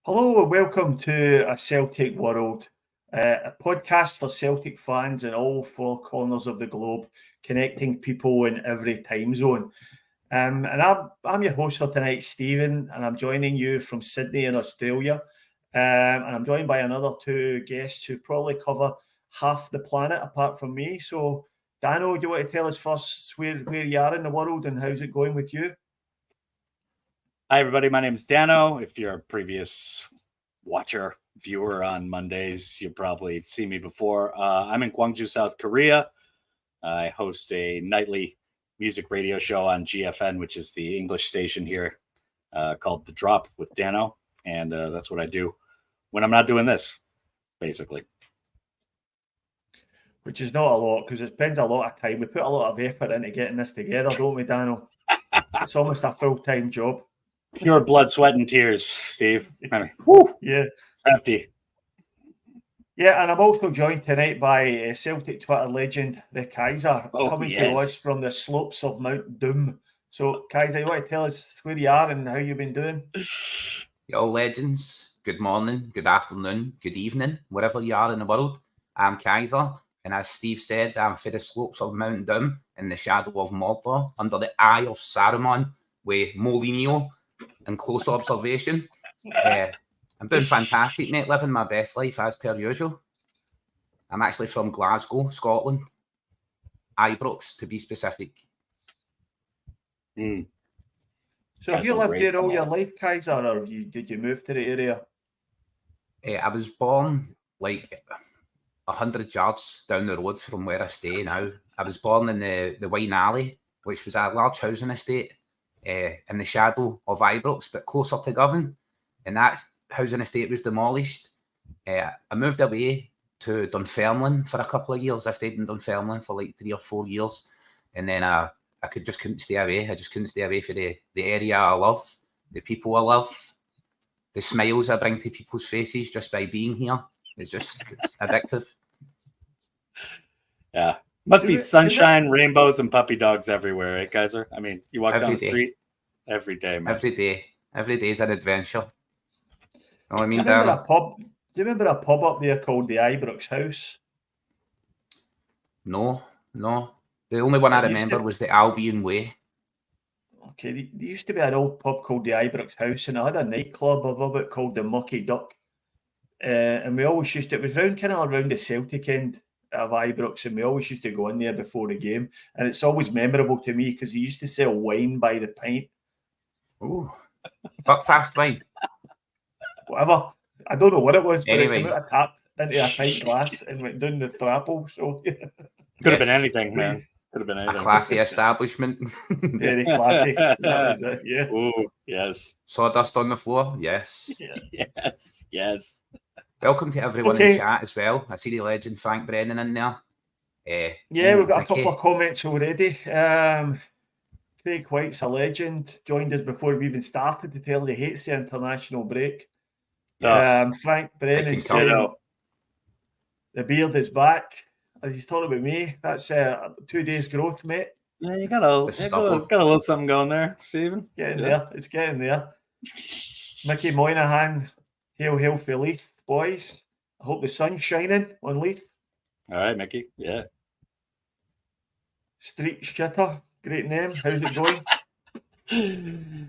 Hello and welcome to A Celtic World, a podcast for Celtic fans in all four corners of the globe, connecting people in every time zone. And I'm your host for tonight, Stephen, and I'm joining you from Sydney in Australia. And I'm joined by another two guests who probably cover half the planet apart from me. So, Dano, do you want to tell us first where you are in the world and how's it going with you? Hi, everybody. My name is Dano. If you're a previous watcher, viewer on Mondays, you've probably seen me before. I'm in Gwangju, South Korea. I host a nightly music radio show on GFN, which is the English station here, called The Drop with Dano. And that's what I do when I'm not doing this, basically. Which is not a lot because it spends a lot of time. We put a lot of effort into getting this together, don't we, Dano? It's almost a full-time job. Pure blood, sweat, and tears, Steve. I mean, whew, yeah, it's hefty. Yeah, and I'm also joined tonight by Celtic Twitter legend, the Kaiser, coming to us from the slopes of Mount Doom. So, Kaiser, you want to tell us where you are and how you've been doing? Yo, legends. Good morning, good afternoon, good evening, wherever you are in the world. I'm Kaiser, and as Steve said, I'm for the slopes of Mount Doom in the shadow of Mordor, under the eye of Saruman, with Mourinho in close observation. I'm doing fantastic, mate, living my best life as per usual. I'm actually from Glasgow, Scotland. Ibrox, to be specific. So have you lived there all your life, Kaiser, or did you move to the area? I was born like 100 yards down the road from where I stay now. I was born in the Wine Alley, which was a large housing estate in the shadow of Ibrox, but closer to Govan. And that housing estate was demolished. I moved away to Dunfermline for a couple of years. I stayed in Dunfermline for like 3 or 4 years. And then I just couldn't stay away. I just couldn't stay away for the area I love, the people I love, the smiles I bring to people's faces just by being here. It's addictive. Yeah. Must be sunshine, rainbows, and puppy dogs everywhere, right, Kaiser? I mean, you walk down the street every day, man. Every day. Every day is an adventure. You know what I mean, Do you remember a pub up there called the Ibrox House? No. The only one I remember was the Albion Way. Okay, there used to be an old pub called the Ibrox House, and I had a nightclub above it called the Mucky Duck. And we always used to, it was around the Celtic end of Ibrox, and we always used to go in there before the game. And it's always memorable to me because they used to sell wine by the pint. Ooh, fast wine. Whatever. I don't know what it was, but anyway. It came out a tap into a pint glass and went down the thrapple. So could have been anything, man. Could have been anything. A classy establishment. Very classy. That was it, yeah. Ooh, yes. Sawdust on the floor, yes. Yes. Welcome to everyone in chat as well. I see the legend Frank Brennan in there. We've got a couple of comments already. Craig White's a legend. Joined us before we even started to tell he hates the international break. Frank Brennan saying the beard is back. He's talking about me. That's 2 days growth, mate. Yeah, you got a little something going there, Stephen. It's getting there. Mickey Moynihan, hail for Leith, boys. I hope the sun's shining on Leith. All right, Mickey. Yeah. Street Shitter, great name. How's it going?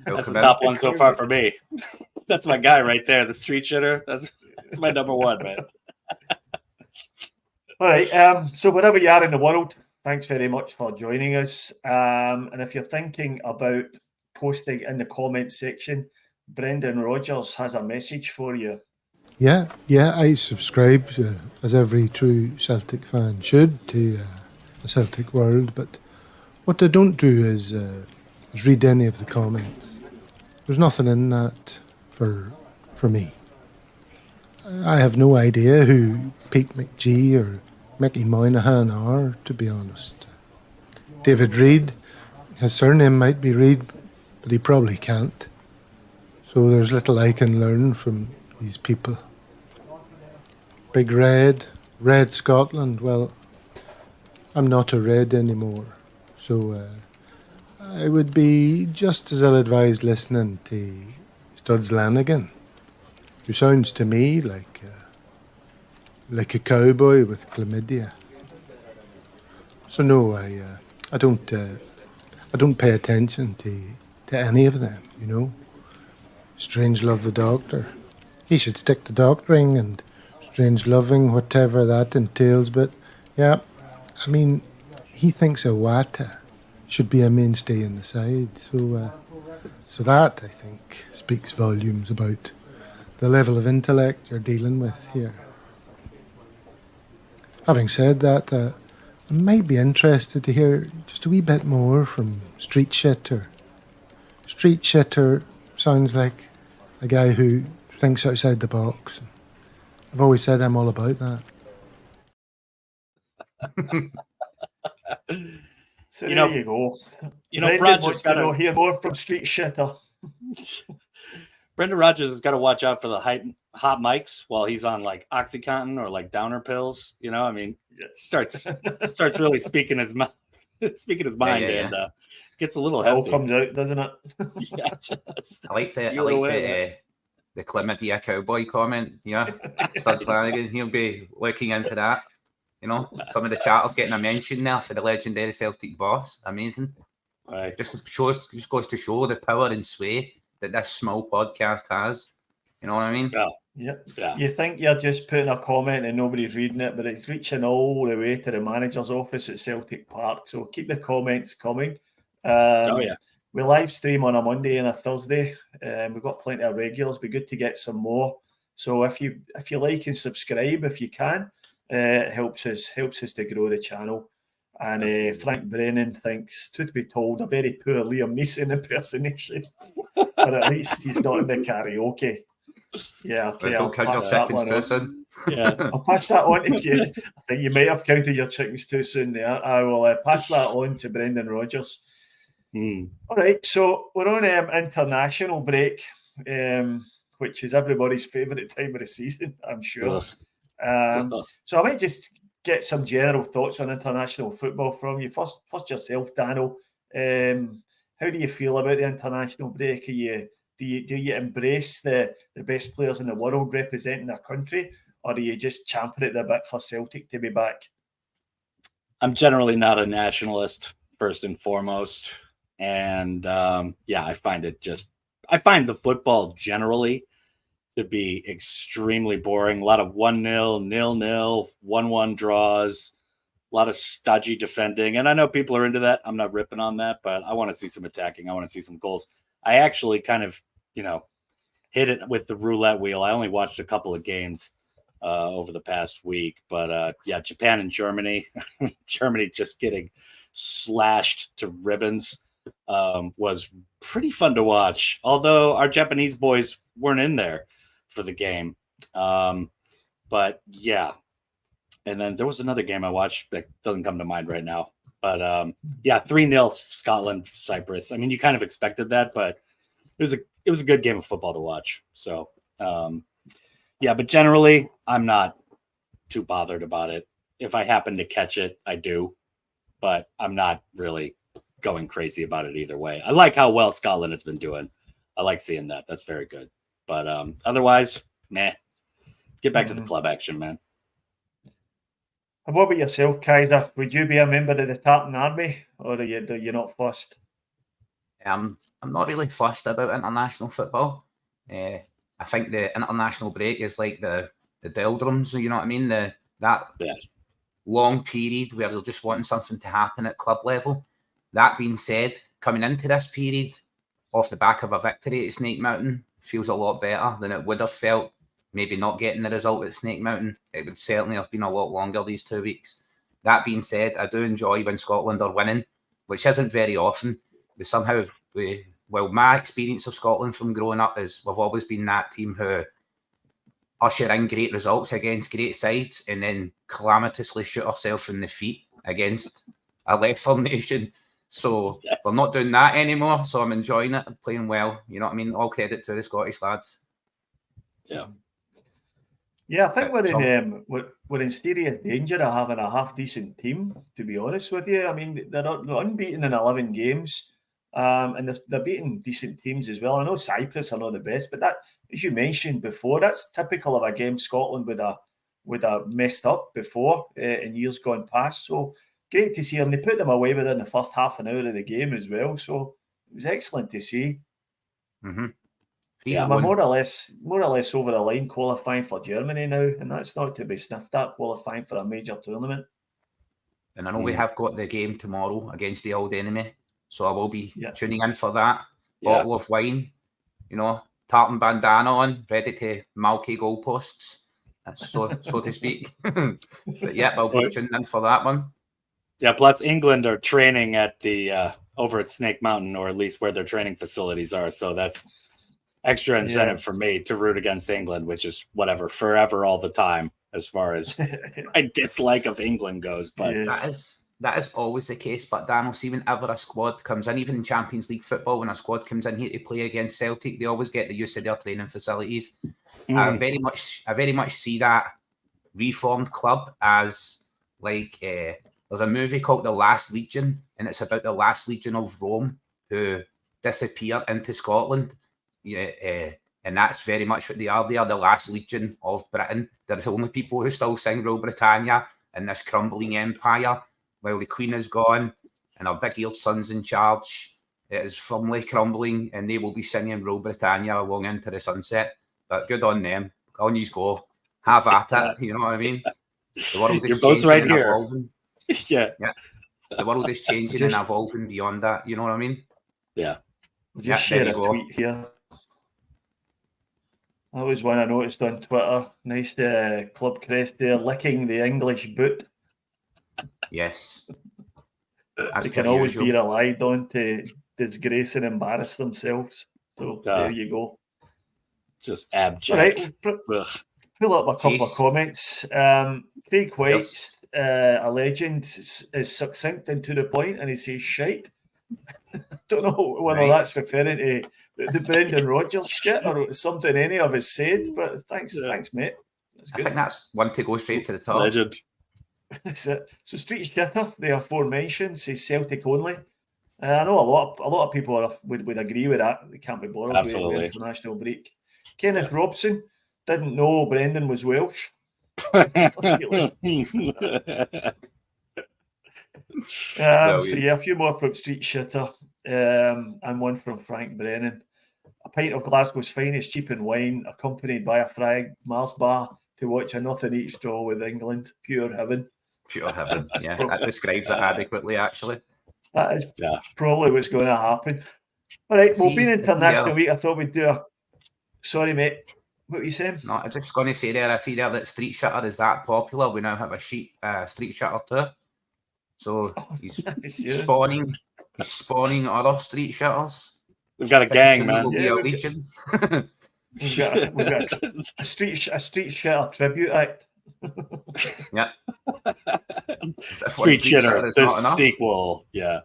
That's the top one so far for me. That's my guy right there, the Street Shitter. That's my number one, man. All right. So wherever you are in the world, thanks very much for joining us. And if you're thinking about posting in the comment section, Brendan Rodgers has a message for you. Yeah, I subscribe, as every true Celtic fan should, to the Celtic World. But what I don't do is read any of the comments. There's nothing in that for me. I have no idea who Pete McGee or Mickey Moynihan are, to be honest. David Reid, his surname might be Reid, but he probably can't. So there's little I can learn from these people. Big Red Scotland, well, I'm not a Red anymore. So I would be just as ill-advised listening to Studs Lanigan. who sounds to me like a cowboy with chlamydia. So no, I don't pay attention to any of them, you know. Strangelove the doctor. He should stick to doctoring and strange loving, whatever that entails. But yeah, I mean, he thinks a Wata should be a mainstay in the side. So that, I think, speaks volumes about the level of intellect you're dealing with here. Having said that, I might be interested to hear just a wee bit more from Street Shitter. Street Shitter sounds like a guy who thinks outside the box. I've always said I'm all about that. So there you go. Brendan Rodgers wants to hear more from Street Shitter. Brendan Rodgers has got to watch out for the hot mics while he's on like OxyContin or like downer pills. You know, I mean, starts really speaking his mind, and gets a little hefty. It all comes out, doesn't it? I like the chlamydia cowboy comment. Yeah, Studs Flanagan. He'll be looking into that. You know, some of the chatters getting a mention there for the legendary Celtic boss. Amazing. Right. Just goes to show the power and sway that this small podcast has. You know what I mean? Yeah. You think you're just putting a comment and nobody's reading it, but it's reaching all the way to the manager's office at Celtic Park. So keep the comments coming. We live stream on a Monday and a Thursday. We've got plenty of regulars. Be good to get some more. So if you like and subscribe if you can, it helps us to grow the channel. And Frank Brennan thinks, truth be told, a very poor Liam Neeson impersonation. But at least he's not in the karaoke. Yeah, okay. Don't count your seconds too soon. Yeah, I'll pass that on to you. I think you might have counted your chickens too soon there. I will pass that on to Brendan Rodgers. All right, so we're on international break, which is everybody's favourite time of the season, I'm sure. So I might just get some general thoughts on international football from you. First yourself, Dano. How do you feel about the international break? Do you embrace the best players in the world representing their country, or do you just champing at the bit for Celtic to be back? I'm generally not a nationalist, first and foremost. And I find the football generally to be extremely boring. A lot of 1-0, 0-0, 1-1 draws, a lot of stodgy defending. And I know people are into that. I'm not ripping on that, but I want to see some attacking. I want to see some goals. I actually kind of, hit it with the roulette wheel. I only watched a couple of games over the past week, but Japan and Germany, Germany just getting slashed to ribbons was pretty fun to watch. Although our Japanese boys weren't in there for the game. But yeah. And then there was another game I watched that doesn't come to mind right now. But 3-0 Scotland, Cyprus. I mean, you kind of expected that, but it was a good game of football to watch. So but generally I'm not too bothered about it. If I happen to catch it, I do. But I'm not really going crazy about it either way. I like how well Scotland has been doing. I like seeing that. That's very good. But otherwise, meh. Get back to the club action, man. And what about yourself, Kaiser? Would you be a member of the Tartan Army, or are you not fussed? I'm not really fussed about international football. I think the international break is like the doldrums, you know what I mean? That long period where you're just wanting something to happen at club level. That being said, coming into this period off the back of a victory at Snake Mountain feels a lot better than it would have felt maybe not getting the result at Snake Mountain. It would certainly have been a lot longer these 2 weeks. That being said, I do enjoy when Scotland are winning, which isn't very often. My experience of Scotland from growing up is we've always been that team who usher in great results against great sides and then calamitously shoot ourselves in the feet against a lesser nation. So we're not doing that anymore. So I'm enjoying it. I'm playing well. You know what I mean? All credit to the Scottish lads. Yeah. Yeah, I think we're in serious danger of having a half decent team, to be honest with you. I mean, they're unbeaten in 11 games. And they're beating decent teams as well. I know Cyprus are not the best, but that, as you mentioned before, that's typical of a game Scotland would have messed up before in years gone past. So great to see them. They put them away within the first half an hour of the game as well. So it was excellent to see. Mm-hmm. Yeah, we're more or less over the line qualifying for Germany now, and that's not to be sniffed at, qualifying for a major tournament. And I know we have got the game tomorrow against the old enemy, so I will be tuning in for that. Bottle of wine, tartan bandana on, ready to malky goalposts, so to speak. But yeah, I'll be tuning in for that one. Yeah, plus England are training at the over at Snake Mountain, or at least where their training facilities are. So that's extra incentive for me to root against England, which is whatever, forever, all the time, as far as my dislike of England goes. But that is always the case. But Daniel, see, whenever a squad comes in, even in Champions League football, when a squad comes in here to play against Celtic, they always get the use of their training facilities. I very much see that reformed club as like there's a movie called The Last Legion, and it's about the Last Legion of Rome who disappear into Scotland. And that's very much what they are. They are the Last Legion of Britain. They're the only people who still sing Rule Britannia in this crumbling empire. While the Queen is gone and our big-eared son's in charge, it is firmly crumbling, and they will be singing Rule Britannia long into the sunset. But good on them. On you go. Have at it. You know what I mean? The world is changing and evolving. Yeah. The world is changing and evolving beyond that. You know what I mean? Yeah. Just share a tweet here. That was one I noticed on Twitter. Nice club crest there, licking the English boot. Yes. They can always be relied on to disgrace and embarrass themselves. So there you go. Just abject. All right, pull up a couple of comments. Craig White, a legend, is succinct and to the point, and he says shite. Don't know whether that's referring to the Brendan Rodgers skit or something any of us said, but thanks, mate. That's good. I think that's one to go straight to the top. Legend. That's it. So Street Shitter, the aforementioned, says Celtic only. I know a lot of people would agree with that. They can't be bothered with international break. Kenneth Robson didn't know Brendan was Welsh. So a few more from Street Shitter, and one from Frank Brennan. A pint of Glasgow's finest cheap wine, accompanied by a fried Mars bar to watch a nothing each draw with England. Pure heaven. Pure heaven. That describes it adequately, actually. That is probably what's going to happen. All right, well, being International Week, I thought we'd do a... Sorry, mate. What were you saying? No, I'm just going to say there, I see there that Street Shitter is that popular. We now have a Street Shitter too. So he's spawning other Street Shitters. We've got a gang, man. Will be a legion. We've got a Street Shitter tribute act. Yeah. Street Shitter, the sequel. Yeah.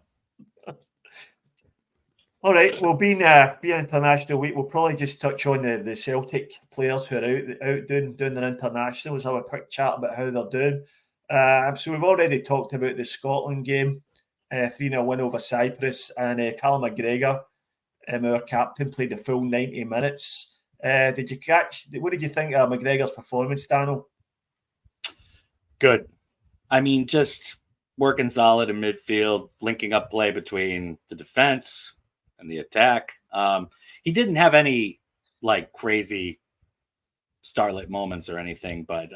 All right. Well, being International Week, we'll probably just touch on the Celtic players who are out doing their internationals. Have a quick chat about how they're doing. So we've already talked about the Scotland game, 3-0 win over Cyprus, and Callum McGregor, our captain, played the full 90 minutes. What did you think of McGregor's performance, Daniel? Good. I mean, just working solid in midfield, linking up play between the defense and the attack. He didn't have any crazy starlet moments or anything, but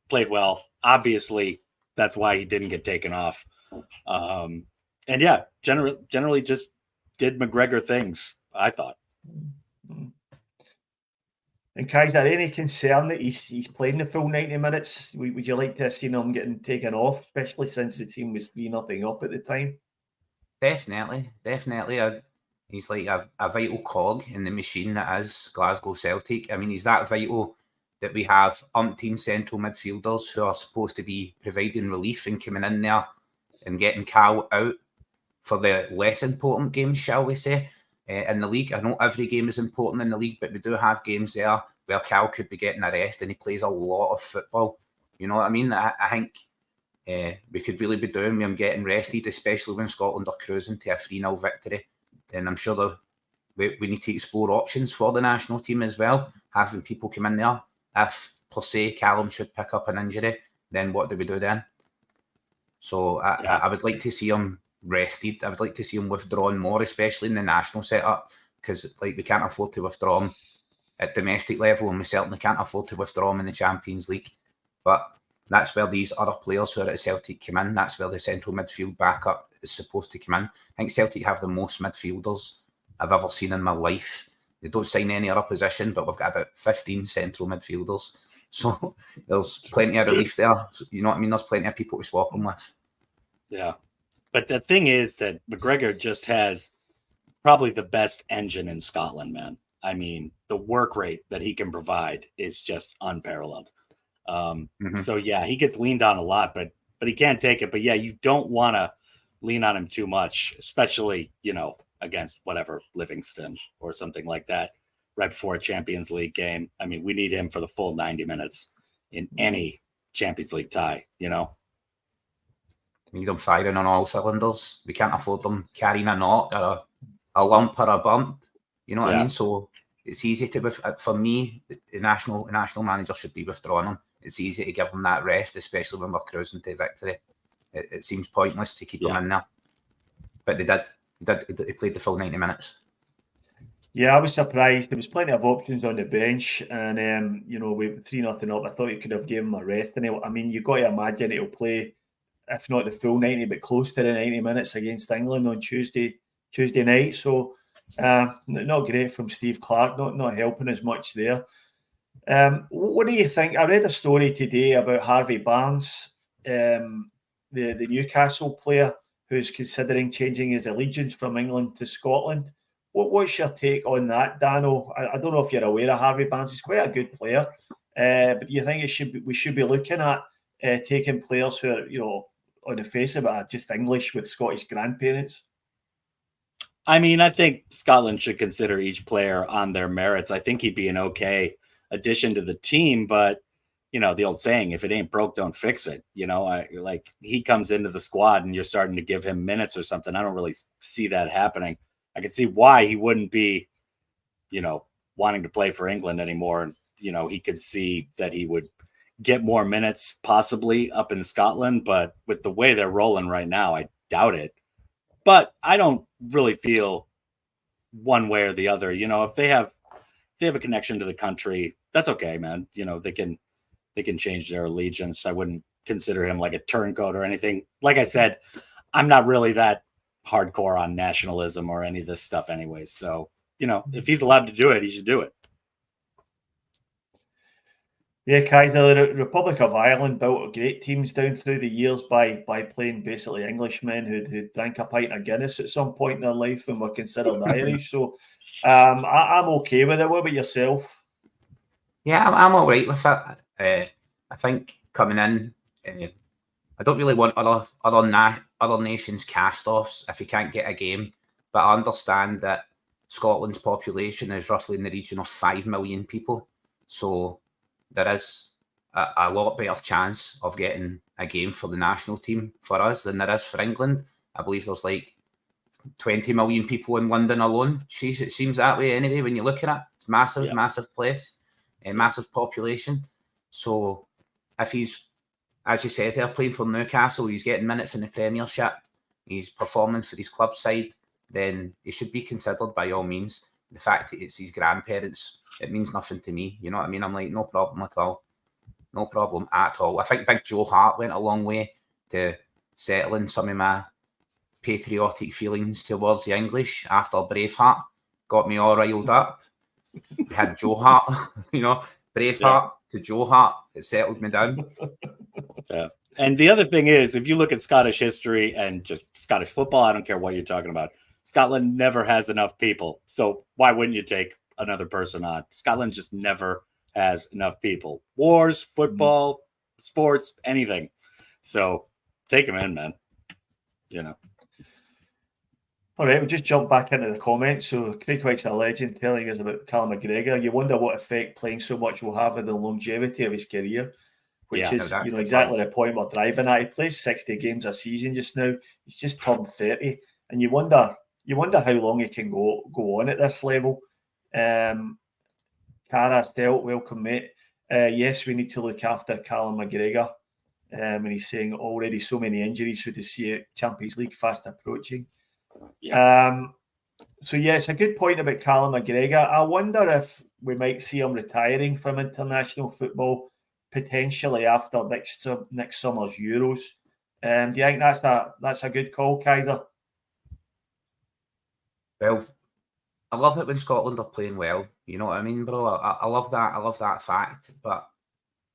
played well. Obviously, that's why he didn't get taken off. Generally just did McGregor things, I thought. And Kai, is there any concern that he's playing the full 90 minutes? Would you like to have seen him getting taken off, especially since the team was 3-0 up at the time? Definitely. He's like a vital cog in the machine that is Glasgow Celtic. I mean, he's that vital that we have umpteen central midfielders who are supposed to be providing relief and coming in there and getting Cal out for the less important games, shall we say, in the league. I know every game is important in the league, but we do have games there where Cal could be getting a rest and he plays a lot of football. You know what I mean? I think we could really be doing with him getting rested, especially when Scotland are cruising to a 3-0 victory. And I'm sure we need to explore options for the national team as well, having people come in there. If, per se, Callum should pick up an injury, then what do we do then? So I would like to see him rested. I would like to see him withdrawn more, especially in the national setup, because we can't afford to withdraw him at domestic level, and we certainly can't afford to withdraw him in the Champions League. But that's where these other players who are at Celtic come in. That's where the central midfield backup is supposed to come in. I think Celtic have the most midfielders I've ever seen in my life. They don't sign any other position, but we've got about 15 central midfielders. So there's plenty of relief there. So, you know what I mean? There's plenty of people to swap them with. Yeah. But the thing is that McGregor just has probably the best engine in Scotland, man. I mean, the work rate that he can provide is just unparalleled. So yeah, he gets leaned on a lot, but he can't take it. But yeah, you don't want to lean on him too much, especially, against whatever Livingston or something like that right before a Champions League game. I mean, we need him for the full 90 minutes in any Champions League tie, We need them firing on all cylinders. We can't afford them carrying a knock or a lump or a bump. You know what I mean? So it's easy to, for me, the national manager should be withdrawing them. It's easy to give them that rest, especially when we're cruising to victory. It seems pointless to keep them in there. But they did. They played the full 90 minutes. Yeah, I was surprised. There was plenty of options on the bench, and we were 3-0 up. I thought you could have given him a rest. And I mean, you've got to imagine he'll play, if not the full 90, but close to the 90 minutes against England on Tuesday night. So not great from Steve Clarke, not helping as much there. What do you think? I read a story today about Harvey Barnes, the Newcastle player who's considering changing his allegiance from England to Scotland. What's your take on that, Dano? I don't know if you're aware of Harvey Barnes. He's quite a good player, but do you think we should be looking at taking players who are, on the face of it, are just English with Scottish grandparents? I mean, I think Scotland should consider each player on their merits. I think he'd be an okay addition to the team, but the old saying, if it ain't broke, don't fix it. He comes into the squad and you're starting to give him minutes or something. I don't really see that happening. I can see why he wouldn't be, wanting to play for England anymore. And, he could see that he would get more minutes possibly up in Scotland, but with the way they're rolling right now, I doubt it. But I don't really feel one way or the other. If they have a connection to the country, that's okay, man. They can change their allegiance. I wouldn't consider him like a turncoat or anything. Like I said, I'm not really that hardcore on nationalism or any of this stuff anyways. So, if he's allowed to do it, he should do it. Yeah, Kaiser, the Republic of Ireland built great teams down through the years by playing basically Englishmen who drank a pint of Guinness at some point in their life and were considered Irish. So I'm okay with it. What about yourself? Yeah, I'm all right with it. I think coming in, I don't really want other nations cast-offs if you can't get a game. But I understand that Scotland's population is roughly in the region of 5 million people. So there is a lot better chance of getting a game for the national team for us than there is for England. I believe there's 20 million people in London alone. Jeez, it seems that way anyway when you look at it. It's massive place, a massive population. So if he's, as you say, they're playing for Newcastle, he's getting minutes in the Premiership, he's performing for his club side, then he should be considered by all means. The fact that it's his grandparents, it means nothing to me. You know what I mean? I'm like, no problem at all. No problem at all. I think Big Joe Hart went a long way to settling some of my patriotic feelings towards the English after Braveheart. Got me all riled up. We had Joe Hart, Braveheart to Joe Hart. It settled me down. Yeah. And the other thing is, if you look at Scottish history and just Scottish football, I don't care what you're talking about, Scotland never has enough people. So why wouldn't you take another person on? Scotland just never has enough people. Wars, football, sports, anything. So take them in, man. All right, we'll just jump back into the comments. So Craig White's a legend telling us about Callum McGregor. You wonder what effect playing so much will have on the longevity of his career. which no, is that's the exactly point. the point we're driving at. He plays 60 games a season just now. He's just turned 30, and you wonder how long he can go on at this level. Cara Stelt, welcome, mate. Yes, we need to look after Callum McGregor. And he's saying already so many injuries with the Champions League fast approaching. Yeah. So, yeah, it's a good point about Callum McGregor. I wonder if we might see him retiring from international football potentially after next summer's Euros. Do you think that's a good call, Kaiser? Well, I love it when Scotland are playing well. You know what I mean, bro? I love that. I love that fact. But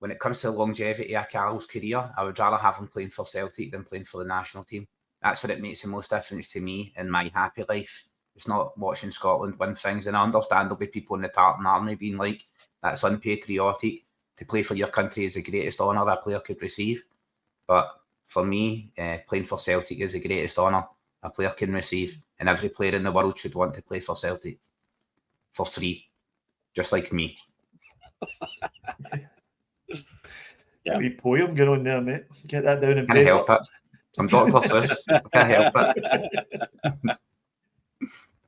when it comes to the longevity of Carl's career, I would rather have him playing for Celtic than playing for the national team. That's what it makes the most difference to me in my happy life. It's not watching Scotland win things. And I understand there'll be people in the Tartan Army being like, that's unpatriotic. To play for your country is the greatest honour a player could receive. But for me, playing for Celtic is the greatest honour a player can receive. And every player in the world should want to play for Celtic for free, just like me. Yeah. A wee poem going on there, mate. Get that down in paper. Can't help it. I'm Dr. Seuss. Can't help it.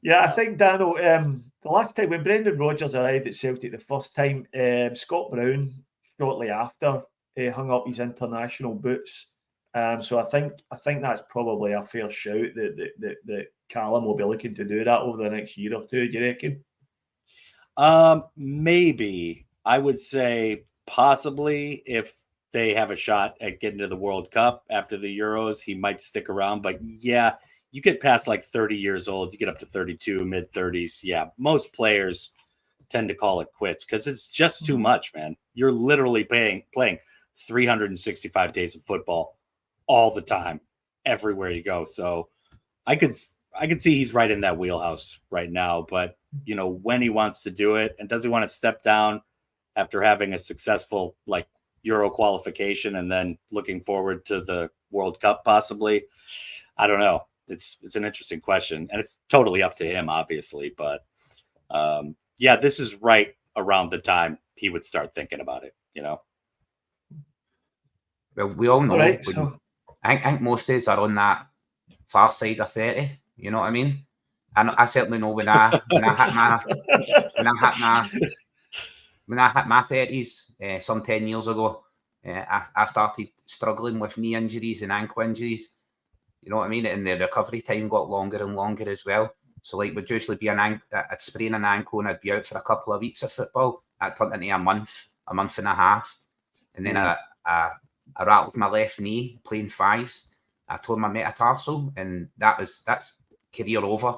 Yeah, I think, Dano, the last time when Brendan Rodgers arrived at Celtic the first time, Scott Brown, shortly after, hung up his international boots. So I think that's probably a fair shout that Callum will be looking to do that over the next year or two. Do you reckon? Maybe. I would say possibly if they have a shot at getting to the World Cup after the Euros, he might stick around. But yeah, you get past like 30 years old, you get up to 32, mid-30s. Yeah, most players tend to call it quits because it's just too much, man. You're literally playing 365 days of football all the time, everywhere you go. So I could see he's right in that wheelhouse right now. But, when he wants to do it and does he want to step down after having a successful like Euro qualification and then looking forward to the World Cup possibly? I don't know. It's an interesting question, and it's totally up to him, obviously. But yeah, this is right around the time he would start thinking about it. Well, we all know. Right, I think most days are on that far side of 30. You know what I mean? And I certainly know when I hit my 30s, some 10 years ago, I started struggling with knee injuries and ankle injuries. You know what I mean? And the recovery time got longer and longer as well. So like would usually be I'd sprain an ankle and I'd be out for a couple of weeks of football. That turned into a month and a half. And then I rattled my left knee playing fives. I tore my metatarsal, and that's career over.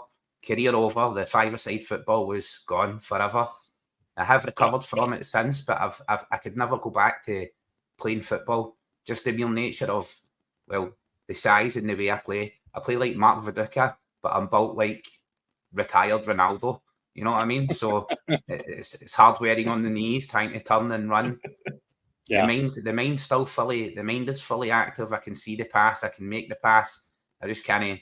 The five-a-side football was gone forever. I have recovered from it since, but I could never go back to playing football. Just the mere nature of, well, the size and the way I play. I play like Mark Viduka, but I'm built like retired Ronaldo. You know what I mean? So it's hard wearing on the knees, trying to turn and run. Yeah. The mind is fully active. I can see the pass. I can make the pass. I just can't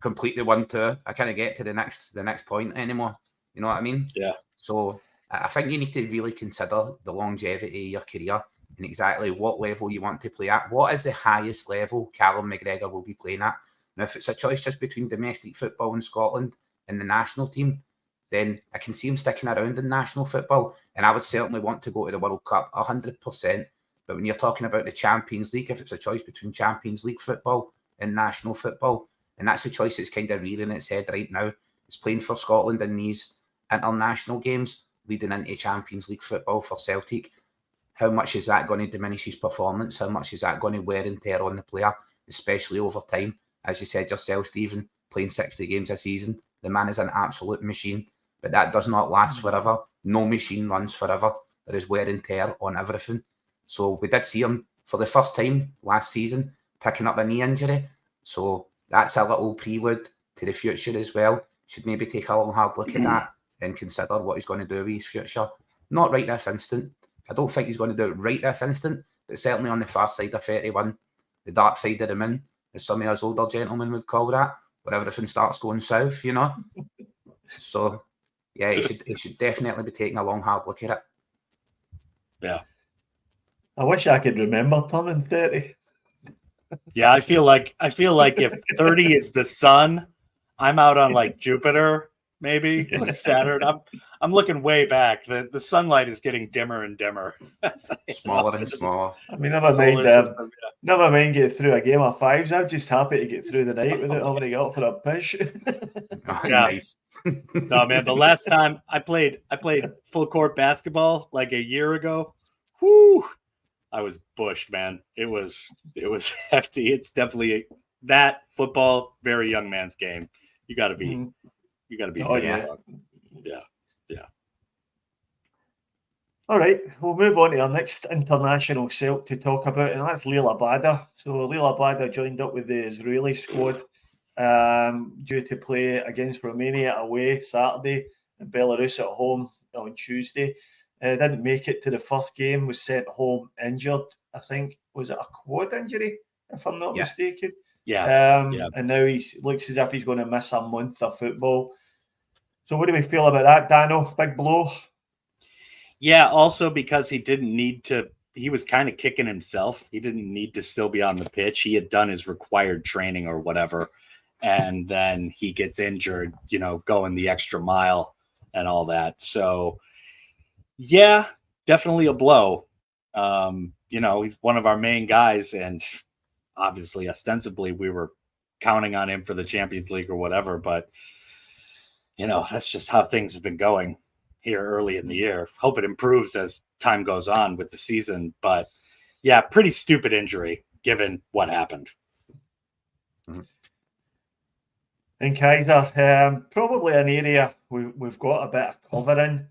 complete the 1-2. I can't get to the next point anymore. You know what I mean? Yeah. So I think you need to really consider the longevity of your career and exactly what level you want to play at. What is the highest level Callum McGregor will be playing at? Now, if it's a choice just between domestic football in Scotland and the national team, then I can see him sticking around in national football. And I would certainly want to go to the World Cup 100%. But when you're talking about the Champions League, if it's a choice between Champions League football and national football, and that's a choice that's kind of rearing its head right now, it's playing for Scotland in these international games, leading into Champions League football for Celtic. How much is that going to diminish his performance? How much is that going to wear and tear on the player, especially over time? As you said yourself, Stephen, playing 60 games a season, the man is an absolute machine. But that does not last forever. No machine runs forever. There is wear and tear on everything. So we did see him for the first time last season picking up a knee injury. So that's a little prelude to the future as well. Should maybe take a long hard look at that and consider what he's going to do with his future. Not right this instant. I don't think he's going to do it right this instant, but certainly on the far side of 31, the dark side of the moon, as some of us older gentlemen would call that, where everything starts going south, So yeah, he should definitely be taking a long hard look at it. Yeah. I wish I could remember turning 30. Yeah, I feel like if 30 is the sun, I'm out on like Jupiter, maybe with Saturn. I'm looking way back. The sunlight is getting dimmer and dimmer. Smaller and smaller. I mean, never mind. System, Never mind get through a game of fives. I'm just happy to get through the night without having to get up for a push. Oh, Yeah. Nice. No, man, the last time I played full court basketball like a year ago. Whoo! I was bushed, man. It was hefty. It's definitely that football, very young man's game. You got to be Oh, fit. yeah. Yeah. All right, we'll move on to our next international Celt to talk about, and that's Leila Bada. So Leila Bada joined up with the Israeli squad due to play against Romania away Saturday and Belarus at home on Tuesday. Didn't make it to the first game, was sent home injured. I think, was it a quad injury, if I'm not mistaken? Yeah. And now he looks as if he's going to miss a month of football. So what do we feel about that, Dano? Big blow? Yeah, also because he didn't need to, he was kind of kicking himself. He didn't need to still be on the pitch. He had done his required training or whatever. And then he gets injured, going the extra mile and all that. So, yeah, definitely a blow. He's one of our main guys, and obviously, ostensibly, we were counting on him for the Champions League or whatever. But, that's just how things have been going here early in the year. Hope it improves as time goes on with the season. But, yeah, pretty stupid injury given what happened. In Kaiser, probably an area we've got a bit of cover in.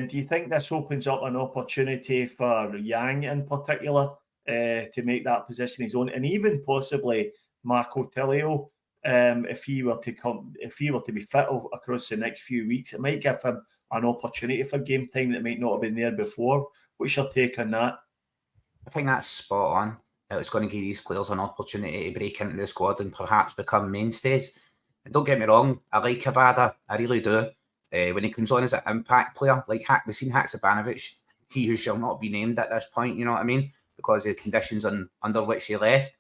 Do you think this opens up an opportunity for Yang in particular to make that position his own, and even possibly Marco Tilio, if he were to be fit across the next few weeks, it might give him an opportunity for game time that might not have been there before. What's your take on that? I think that's spot on. It's going to give these players an opportunity to break into the squad and perhaps become mainstays. And don't get me wrong, I like Abada, I really do. When he comes on as an impact player, like we've seen Haksabanovic, he who shall not be named at this point, you know what I mean? Because of the conditions under which he left.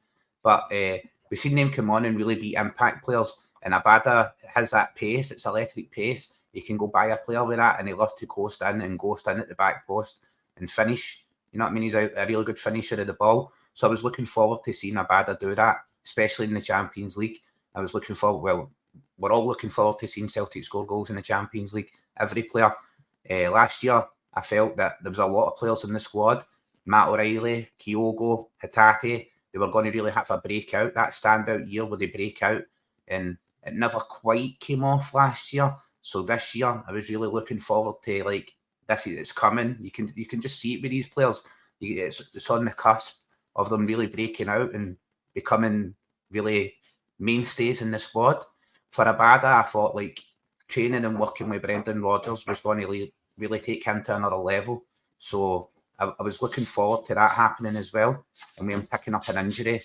But we've seen them come on and really be impact players. And Abada has that pace, it's electric pace. He can go by a player with that, and he loves to coast in and ghost in at the back post and finish. You know what I mean? He's a really good finisher of the ball. So I was looking forward to seeing Abada do that, especially in the Champions League. I was looking forward, well, we're all looking forward to seeing Celtic score goals in the Champions League. Every player. Last year, I felt that there was a lot of players in the squad. Matt O'Reilly, Kyogo, Hatate, they were going to really have a breakout, that standout year where they break out. And it never quite came off last year. So this year, I was really looking forward to, this. It's coming. You can just see it with these players. It's on the cusp of them really breaking out and becoming really mainstays in the squad. For Abada, I thought training and working with Brendan Rodgers was going to really take him to another level. So I was looking forward to that happening as well. And with him picking up an injury,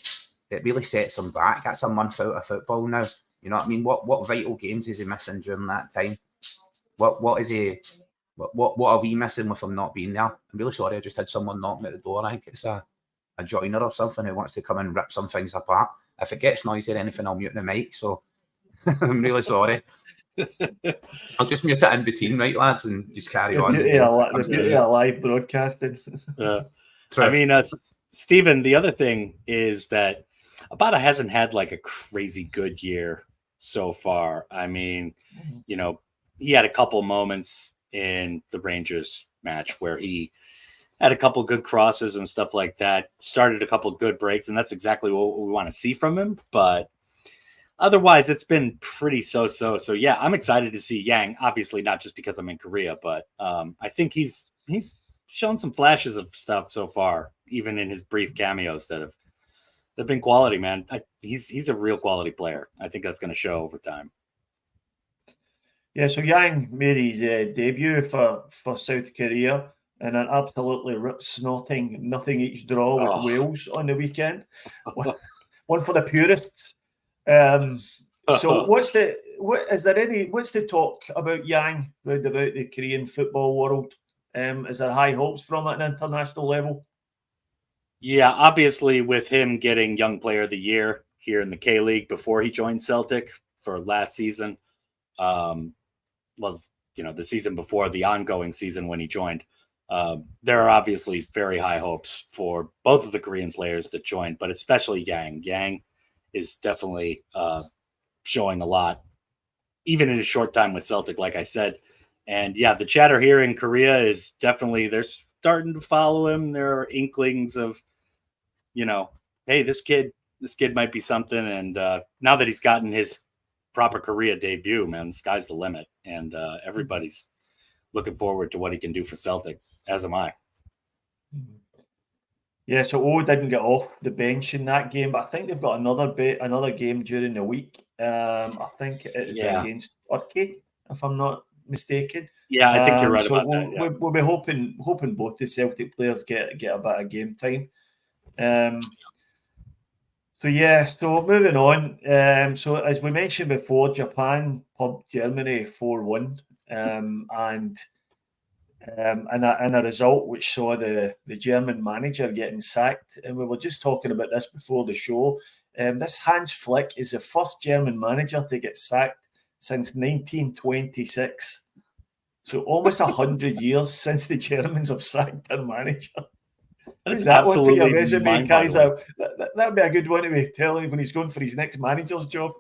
it really sets him back. That's a month out of football now. You know what I mean? What vital games is he missing during that time? What is he? What are we missing with him not being there? I'm really sorry. I just had someone knocking at the door. I think it's a joiner or something who wants to come and rip some things apart. If it gets noisy or anything, I'll mute the mic. So I'm really sorry. I'll just mute it in between, right, lads, and just carry on. The beauty of live broadcasting. I mean, Stephen, the other thing is that Abada hasn't had a crazy good year so far. I mean, he had a couple moments in the Rangers match where he had a couple good crosses and stuff like that, started a couple good breaks, and that's exactly what we want to see from him. But otherwise, it's been pretty so-so. So, yeah, I'm excited to see Yang, obviously not just because I'm in Korea, but I think he's shown some flashes of stuff so far, even in his brief cameos that have been quality, man. He's a real quality player. I think that's going to show over time. Yeah, so Yang made his debut for South Korea in an absolutely rip-snorting nothing each draw with Wales on the weekend. One for the purists. So what's the talk about Yang about the Korean football world? Is there high hopes from at an international level? Yeah, obviously with him getting Young Player of the Year here in the K-League before he joined Celtic for last season, the season before the ongoing season when he joined, there are obviously very high hopes for both of the Korean players that joined, but especially Yang. Yang is definitely showing a lot, even in a short time with Celtic, like I said. And yeah, the chatter here in Korea is definitely, they're starting to follow him. There are inklings of, hey, this kid might be something. And now that he's gotten his proper Korea debut, man, the sky's the limit. And everybody's looking forward to what he can do for Celtic, as am I. Yeah, so O didn't get off the bench in that game, but I think they've got another game during the week. I think it is against Turkey, if I'm not mistaken. Yeah, I think you're right about that. Yeah. We'll be hoping both the Celtic players get a bit of game time. So moving on. So as we mentioned before, Japan pumped Germany 4-1, and a result which saw the German manager getting sacked. And we were just talking about this before the show. This Hans Flick is the first German manager to get sacked since 1926. So almost 100 years since the Germans have sacked their manager. Is that one for your resume, Kaiser? That'd be a good one to be telling when he's going for his next manager's job.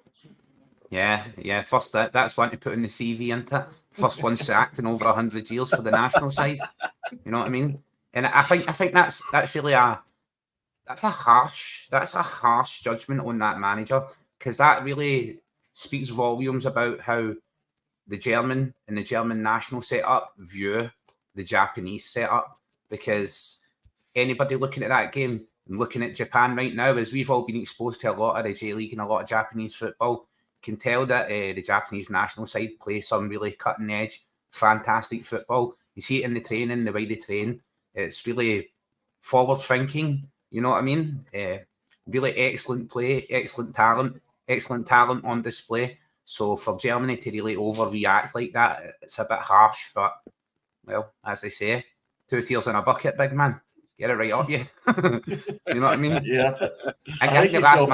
Yeah. First, that's one to put in the CV, isn't it? First one sacked in over 100 years for the national side. You know what I mean? And I think that's really a harsh judgment on that manager, because that really speaks volumes about how the German and the German national setup view the Japanese setup. Because anybody looking at that game and looking at Japan right now, as we've all been exposed to a lot of the J-League and a lot of Japanese football, can tell that the Japanese national side play some really cutting-edge, fantastic football. You see it in the training, the way they train. It's really forward-thinking, you know what I mean? Really excellent play, excellent talent on display. So for Germany to really overreact like that, it's a bit harsh. But, well, as they say, 2 tears in a bucket, big man. Get it right up you. You know what I mean? Yeah. I think the last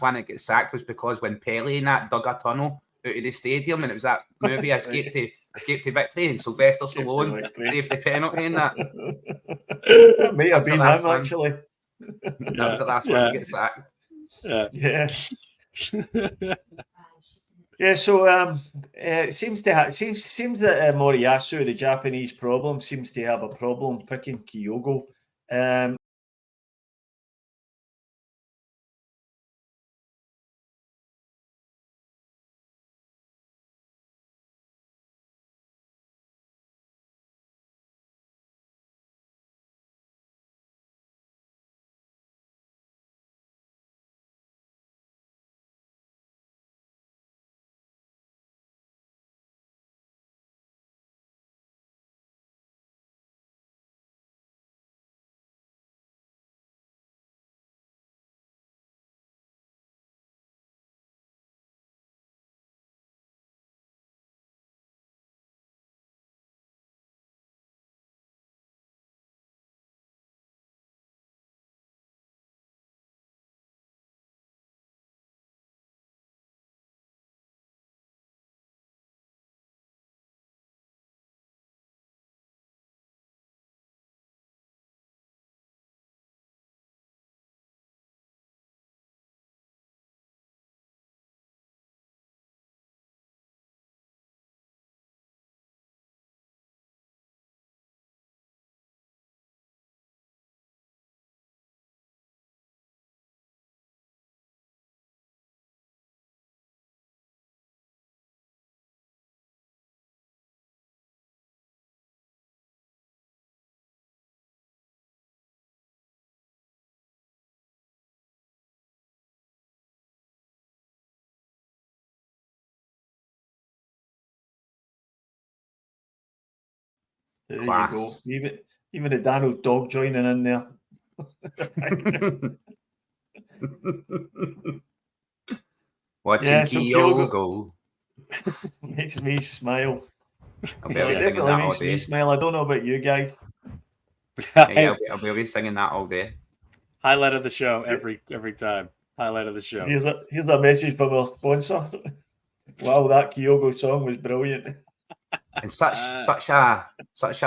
one that gets sacked was because when Pele and that dug a tunnel out of the stadium, and it was that movie Escape to Victory, and Sylvester Stallone saved the penalty in that. That may have been him, actually. That was the last one to get sacked. Yeah. Yeah, so it seems that Moriyasu, the Japanese problem, seems to have a problem picking Kyogo. There you go. Even the Donald dog joining in there. Watching Kyogo makes me smile. It definitely makes me smile. I don't know about you guys. Yeah, I'll be always singing that all day. Highlight of the show every time. Highlight of the show. Here's a message from our sponsor. Wow, that Kyogo song was brilliant. And such a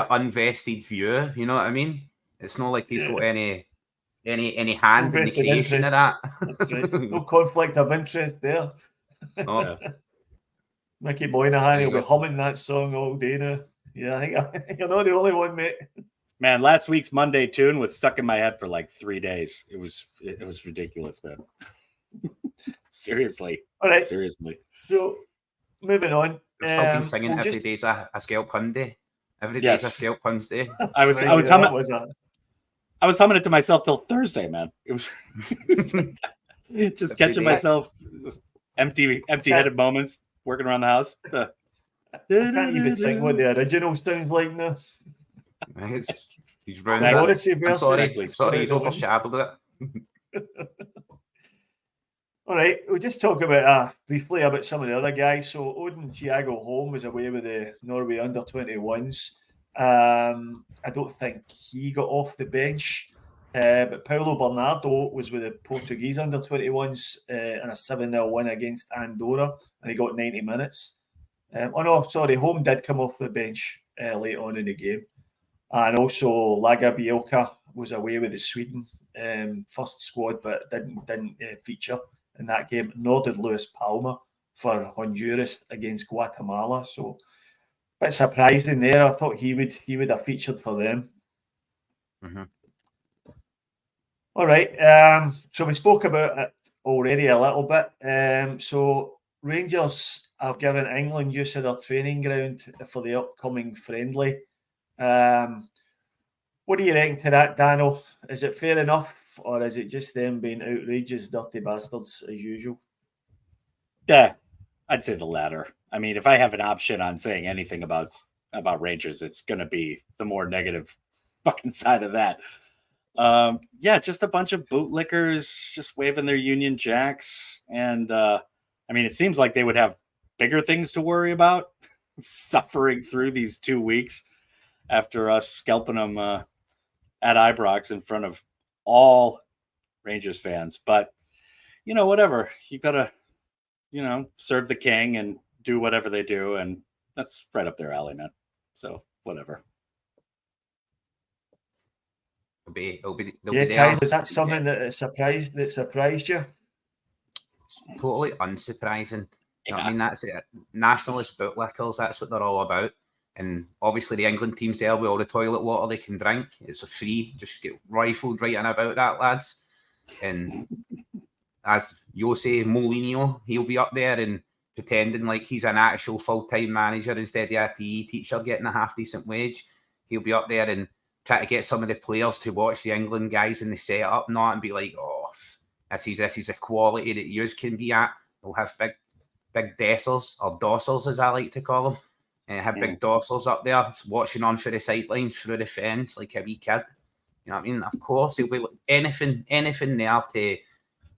unvested viewer, you know what I mean? It's not like he's got any hand in the creation of that. That's right. No conflict of interest there. Oh. Mickey Moynihan will be humming that song all day now. Yeah, I think you're not the only one, mate. Man, last week's Monday tune was stuck in my head for like 3 days. It was ridiculous, man. Seriously. All right. Seriously. So, moving on. I've still been singing every day's a Scalp Hun Day. Every day's a Scalp Hun's Day. I was humming it to myself till Thursday, man. It was just catching myself empty-headed moments, working around the house. I can't even think what the original sounds like now. He's ruined it. I'm sorry, he's overshadowed it. All right, we'll just talk about briefly about some of the other guys. So Odin Thiago Holm was away with the Norway under-21s. I don't think he got off the bench, but Paulo Bernardo was with the Portuguese under-21s in a 7-0 win against Andorra, and he got 90 minutes. Holm did come off the bench late on in the game. And also Laga Bielka was away with the Sweden first squad, but didn't feature in that game, nor did Luis Palma for Honduras against Guatemala. So a bit surprising there. I thought he would have featured for them. Mm-hmm. All right. So we spoke about it already a little bit. So Rangers have given England use of their training ground for the upcoming friendly. What do you reckon to that, Dano? Is it fair enough, or is it just them being outrageous, dirty bastards as usual? Yeah, I'd say the latter. I mean, if I have an option on saying anything about Rangers, it's going to be the more negative fucking side of that. Just a bunch of bootlickers just waving their Union Jacks. And, it seems like they would have bigger things to worry about suffering through these 2 weeks after us scalping them at Ibrox in front of all Rangers fans. But, whatever. You got to, serve the king and do whatever they do. And that's right up their alley, man. So, whatever. They'll be Kai, was that something that surprised you? Totally unsurprising. You know what I mean? That's it. Nationalist bootlickers, that's what they're all about. And obviously the England team's there with all the toilet water they can drink. It's a free, just get rifled right in about that, lads. And as Jose Mourinho, he'll be up there and pretending like he's an actual full-time manager instead of a PE teacher getting a half-decent wage. He'll be up there and try to get some of the players to watch the England guys in the setup and be like, oh, this is a quality that yous can be at. We'll have big dossers, or dossers as I like to call them. Have big dorsals up there watching on for the sidelines through the fence like a wee kid. You know what I mean? Of course, he'll be anything there to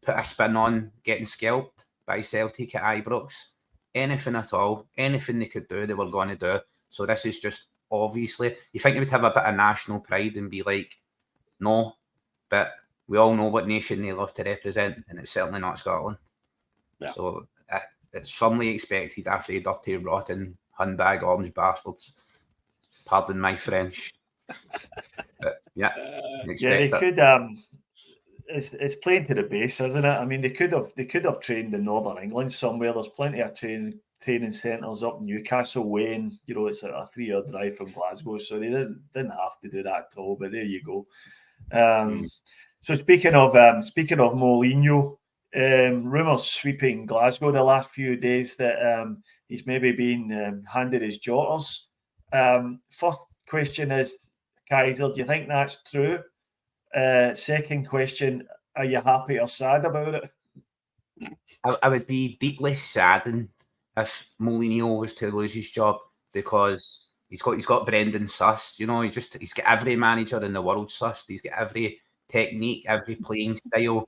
put a spin on getting scalped by Celtic at Ibrox. Anything at all. Anything they could do, they were going to do. So this is just obviously, you think they would have a bit of national pride and be like, no, but we all know what nation they love to represent, and it's certainly not Scotland. Yeah. So it's firmly expected after the dirty, rotten, handbag orange bastards. Pardon my French. But, they could. It's playing to the base, isn't it? I mean, they could have trained in Northern England somewhere. There's plenty of training centres up Newcastle way, and it's a 3-hour drive from Glasgow, so they didn't have to do that at all. But there you go. So speaking of Mourinho, rumours sweeping Glasgow the last few days that he's maybe been handed his jotters. First question is, Kaiser, do you think that's true? Second question, are you happy or sad about it? I would be deeply saddened if Mourinho was to lose his job, because he's got Brendan sussed. He's got every manager in the world sussed. He's got every technique, every playing style,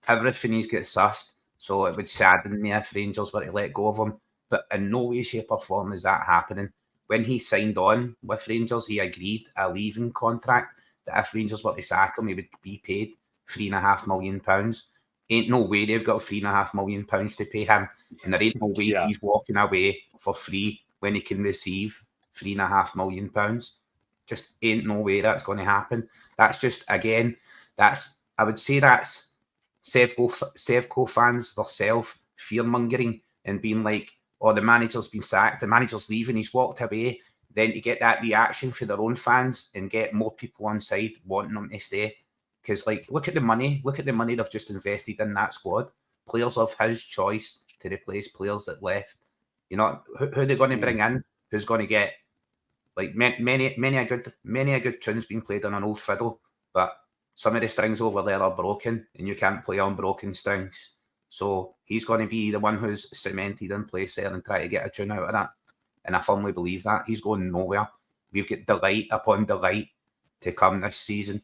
everything he's got sussed. So it would sadden me if Rangers were to let go of him. But in no way, shape or form is that happening. When he signed on with Rangers, he agreed a leaving contract that if Rangers were to sack him, he would be paid £3.5 million. Ain't no way they've got £3.5 million to pay him, and there ain't no way he's walking away for free when he can receive £3.5 million. Just ain't no way that's going to happen. That's just, again, I would say that's Sevco fans themselves fear-mongering and being like, oh, the manager's been sacked, the manager's leaving, he's walked away. Then to get that reaction for their own fans and get more people on side wanting them to stay. Because, like, look at the money they've just invested in that squad. Players of his choice to replace players that left. You know, who are they going to bring in? Who's going to get, like, many a good tune's been played on an old fiddle, but some of the strings over there are broken, and you can't play on broken strings. So he's going to be the one who's cemented in place there and try to get a tune out of that. And I firmly believe that. He's going nowhere. We've got delight upon delight to come this season.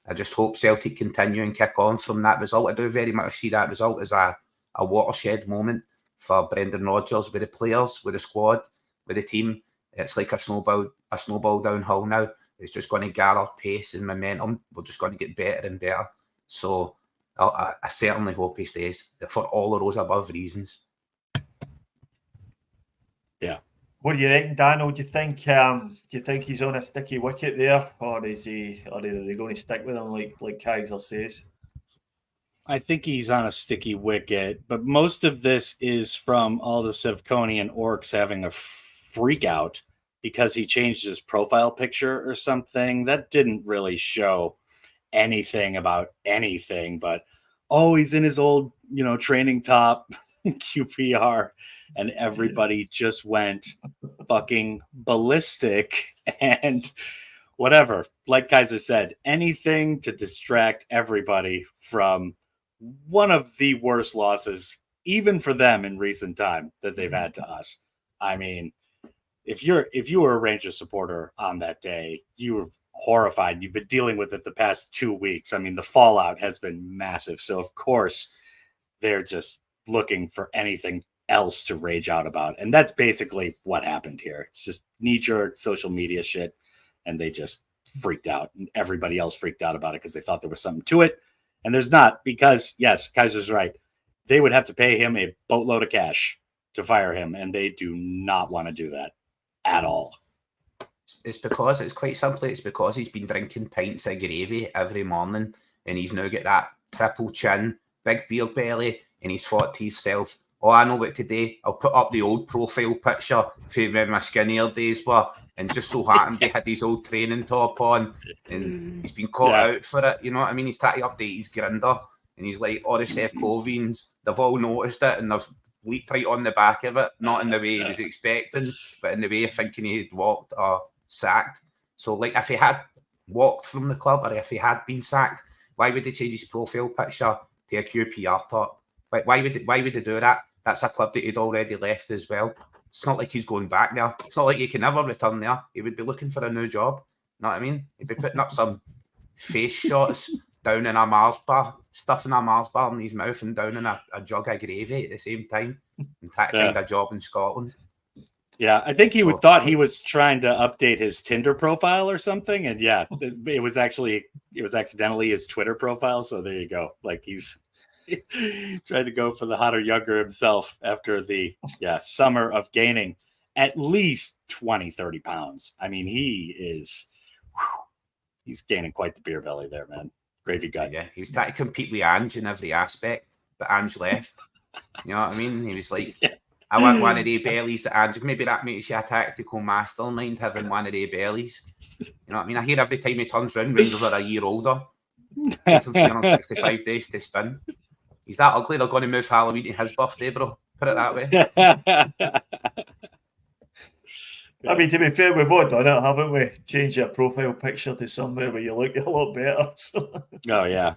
I just hope Celtic continue and kick on from that result. I do very much see that result as a watershed moment for Brendan Rodgers with the players, with the squad, with the team. It's like a snowball downhill now. It's just going to gather pace and momentum. We're just going to get better and better. So I certainly hope he stays for all of those above reasons. Yeah. What do you reckon, Daniel? Do you think he's on a sticky wicket there, or are they going to stick with him like Kaiser says? I think he's on a sticky wicket, but most of this is from all the Sevconian orcs having a freak out because he changed his profile picture or something. That didn't really show anything about anything, but he's in his old, training top QPR, and everybody just went fucking ballistic and whatever. Like Kaiser said, anything to distract everybody from one of the worst losses, even for them in recent time, that they've had to us. I mean, if you were a Rangers supporter on that day, you were horrified. You've been dealing with it the past 2 weeks. I mean, the fallout has been massive. So of course they're just looking for anything else to rage out about. And that's basically what happened here. It's just knee-jerk social media shit. And they just freaked out. And everybody else freaked out about it because they thought there was something to it. And there's not, because, yes, Kaiser's right. They would have to pay him a boatload of cash to fire him. And they do not want to do that at all. It's quite simply, it's because he's been drinking pints of gravy every morning, and he's now got that triple chin, big beer belly, and he's thought to himself, I know what today, I'll put up the old profile picture from when my skinnier days were, and just so happened he had his old training top on, and he's been caught out for it, you know what I mean? He's trying to update his grinder, and he's like, all the Sevcovians, they've all noticed it, and they've leaped right on the back of it, not in the way he was expecting, but in the way of thinking he had walked or sacked. So, like, if he had walked from the club, or if he had been sacked, why would he change his profile picture to a QPR top? Like, why would he do that? That's a club that he'd already left as well. It's not like he's going back there. It's not like he can never return there. He would be looking for a new job. You know what I mean? He'd be putting up some face shots down in a Mars bar, stuffing a Mars bar in his mouth and down in a jug of gravy at the same time, and trying to find a job in Scotland. Yeah, I think he thought he was trying to update his Tinder profile or something, and it was accidentally his Twitter profile. So there you go. Like, he's trying to go for the hotter, younger himself after the summer of gaining at least 20, 30 pounds. I mean, he's gaining quite the beer belly there, man. Gravy gut. Yeah, he was trying to compete with Ange in every aspect, but Ange left. You know what I mean? He was like, I want one of the bellies that Ange, maybe that makes you a tactical mastermind, having one of the bellies. You know what I mean? I hear every time he turns round, Rangers are a year older. Takes him 365 days to spin. He's that ugly, they're going to move Halloween to his birthday, bro. Put it that way. I mean, to be fair, we've all done it, haven't we? Change your profile picture to somewhere where you look a lot better. So. Oh, yeah.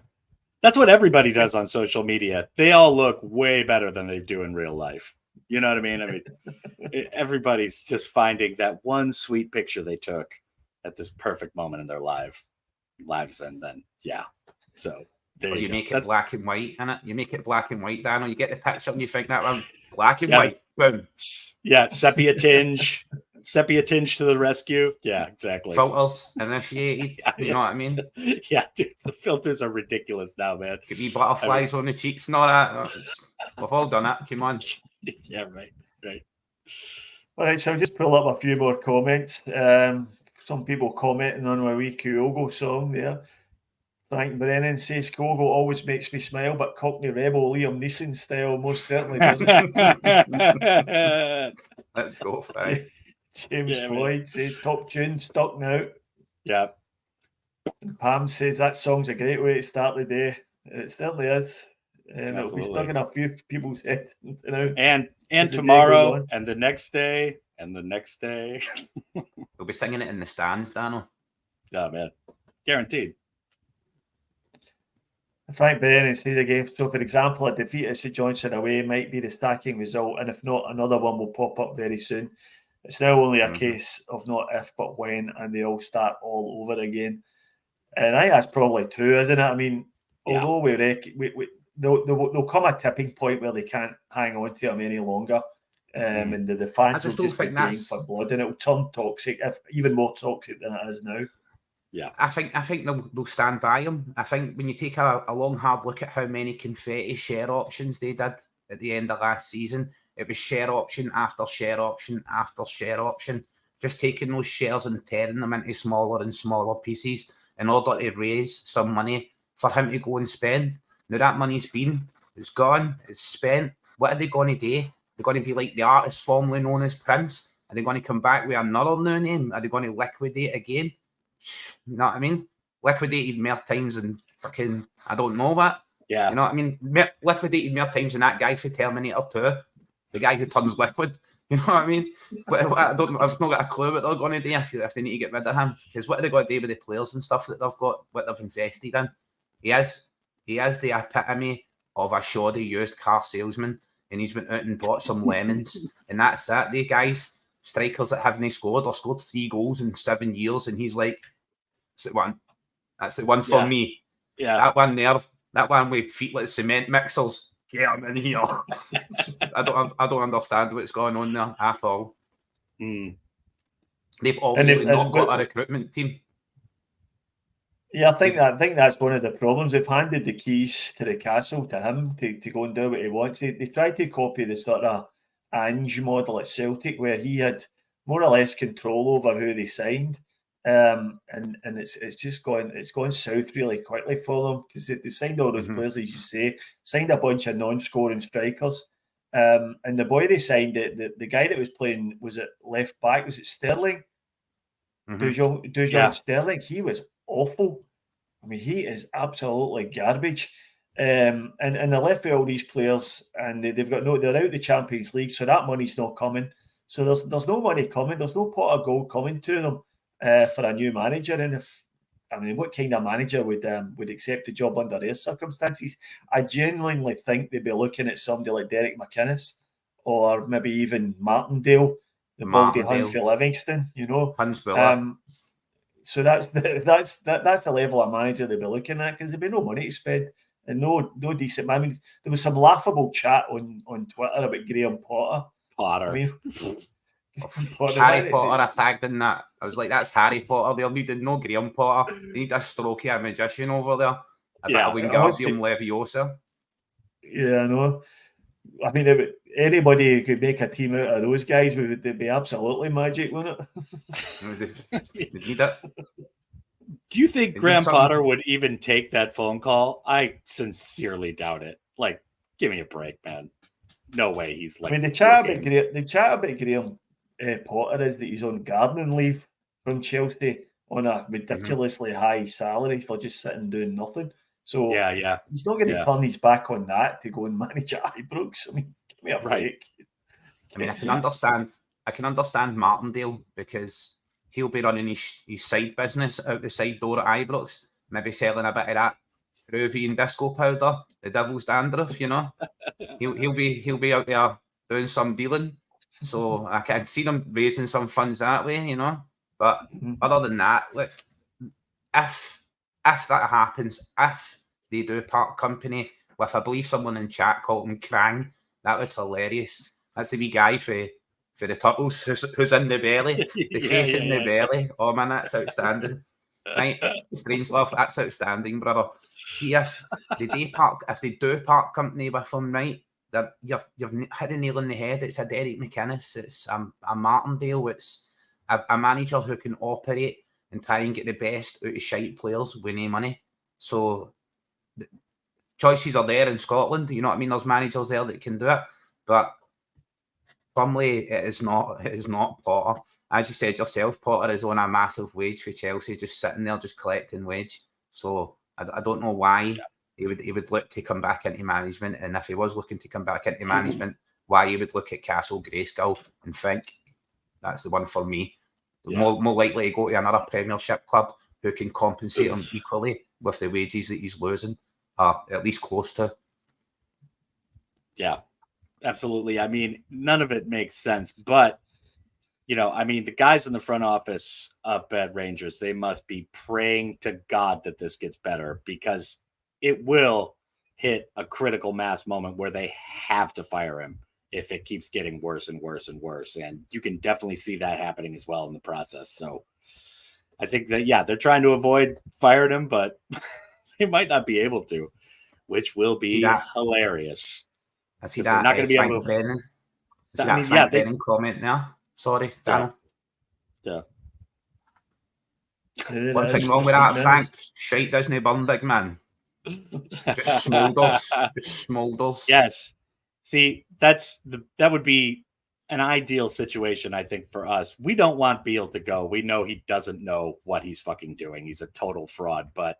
That's what everybody does on social media. They all look way better than they do in real life. You know what I mean? I mean, everybody's just finding that one sweet picture they took at this perfect moment in their lives. And then, so there you go. Make it black and white, innit? You make it black and white, Daniel. You get the picture and you think that one black and white. Boom. Yeah, sepia tinge. Sepia tinge to the rescue. Yeah, exactly. Filters initiated. You know what I mean? Yeah, dude, the filters are ridiculous now, man. Get me butterflies on the cheeks and all that. We've all done it. Come on. Yeah, right. All right, so I'll just pull up a few more comments. Some people commenting on my wee Kyogo song there. Frank Brennan says Kyogo always makes me smile, but Cockney Rebel Liam Neeson style most certainly doesn't. Let's go, Frank. James Floyd says top tune, stuck now. Yeah. Pam says that song's a great way to start the day. It certainly is. And it'll be stuck in a few people's heads. And tomorrow, and the next day, and the next day. We'll be singing it in the stands, Daniel. Yeah, man. Guaranteed. Frank Brennan says again, so for example, a defeat at St Johnstone away might be the stacking result, and if not, another one will pop up very soon. It's now only a case of not if, but when, and they all start all over again. And I think that's probably true, isn't it? I mean, although there'll come a tipping point where they can't hang on to him any longer, and the fans will just be paying for blood, and it'll turn toxic, even more toxic than it is now. Yeah, I think they'll stand by him. I think when you take a long, hard look at how many confetti share options they did at the end of last season, it was share option after share option after share option, just taking those shares and tearing them into smaller and smaller pieces in order to raise some money for him to go and spend. Now that money's it's gone, it's spent. What are they going to do? They're going to be like the artist formerly known as Prince? Are they going to come back with another new name? Are they going to liquidate again? You know what I mean? Liquidated more times than fucking I don't know what. Yeah. You know what I mean? Liquidated more times than that guy for Terminator 2. The guy who turns liquid. You know what I mean? I've not got a clue what they're going to do if they need to get rid of him. Because what are they going to do with the players and stuff that they've got, what they've invested in? He is the epitome of a shoddy used car salesman, and he's went out and bought some lemons, and that's it. The guys, strikers that haven't scored or scored 3 goals in 7 years, and he's like, that's the one. That's the one for me. Yeah. That one there, that one with feet like cement mixers. Get him in here. I don't understand what's going on there at all. They've obviously not got a recruitment team. Yeah, I think that's one of the problems. They've handed the keys to the castle to him to go and do what he wants. They tried to copy the sort of Ange model at Celtic, where he had more or less control over who they signed, and it's just gone south really quickly for them because they signed all those players, as you say, signed a bunch of non-scoring strikers, and the boy they signed, the guy that was playing, was it left back? Was it Sterling? Dujon Sterling. He was awful. I mean, he is absolutely garbage. And they left with all these players, and they're out of the Champions League, so that money's not coming. So there's no money coming. There's no pot of gold coming to them for a new manager. And what kind of manager would accept the job under their circumstances? I genuinely think they'd be looking at somebody like Derek McInnes, or maybe even Martindale, the Baldy Hunt for Livingston. You know, so that's the level of manager they'd be looking at, because there'd be no money to spend and no decent. I mean, there was some laughable chat on Twitter about Graham Potter. I mean, Harry Potter, I tagged in that. I was like, that's Harry Potter. They're needing no Graham Potter. They need a strokey, a magician over there. A bit of Wingardium Leviosa. Yeah, I know. I mean, if anybody who could make a team out of those guys, would be absolutely magic, wouldn't it? They need it. Do you think Graham Potter would even take that phone call? I sincerely doubt it. Like, give me a break, man. No way he's like... I mean, the chat about Graham Potter is that he's on gardening leave from Chelsea on a ridiculously high salary for just sitting doing nothing. So he's not going to turn his back on that to go and manage at Ibrox. I mean, give me a break. I mean, I can understand Martindale, because he'll be running his side business out the side door at Ibrox, maybe selling a bit of that Peruvian disco powder, the devil's dandruff, you know. He'll be out there doing some dealing. So I can see them raising some funds that way, you know. But other than that, look, if that happens, if they do part company with, I believe someone in chat called him Krang, that was hilarious. That's the wee guy for for the Turtles. Who's in the belly? The face in the belly. Oh man, that's outstanding. Right, Strangelove, that's outstanding, brother. See if they do part company with him, right? You've hit the nail on the head. It's a Derek McInnes, it's a Martindale, it's a manager who can operate and try and get the best out of shite players with no money. So the choices are there in Scotland. You know what I mean? There's managers there that can do it, but firmly it is not Potter. As you said yourself, Potter is on a massive wage for Chelsea, just sitting there, just collecting wage. So I don't know why he would look to come back into management, and if he was looking to come back into management, why he would look at Castle Grayskull and think that's the one for me. Yeah. More likely to go to another Premiership club who can compensate him equally with the wages that he's losing, or at least close to. Yeah, absolutely. I mean, none of it makes sense, but you know, I mean, the guys in the front office up at Rangers, they must be praying to God that this gets better, because it will hit a critical mass moment where they have to fire him if it keeps getting worse and worse and worse. And you can definitely see that happening as well in the process. So I think that, they're trying to avoid firing him, but they might not be able to, which will be hilarious. I see that. Not going to be able to. Brennan. I see that Frank Brennan comment now. Sorry, Daniel. Yeah. One thing wrong with that, Frank. Shite doesn't burn, big man. Just smoulders. Yes. See, that would be an ideal situation, I think, for us. We don't want Beale to go. We know he doesn't know what he's fucking doing. He's a total fraud. But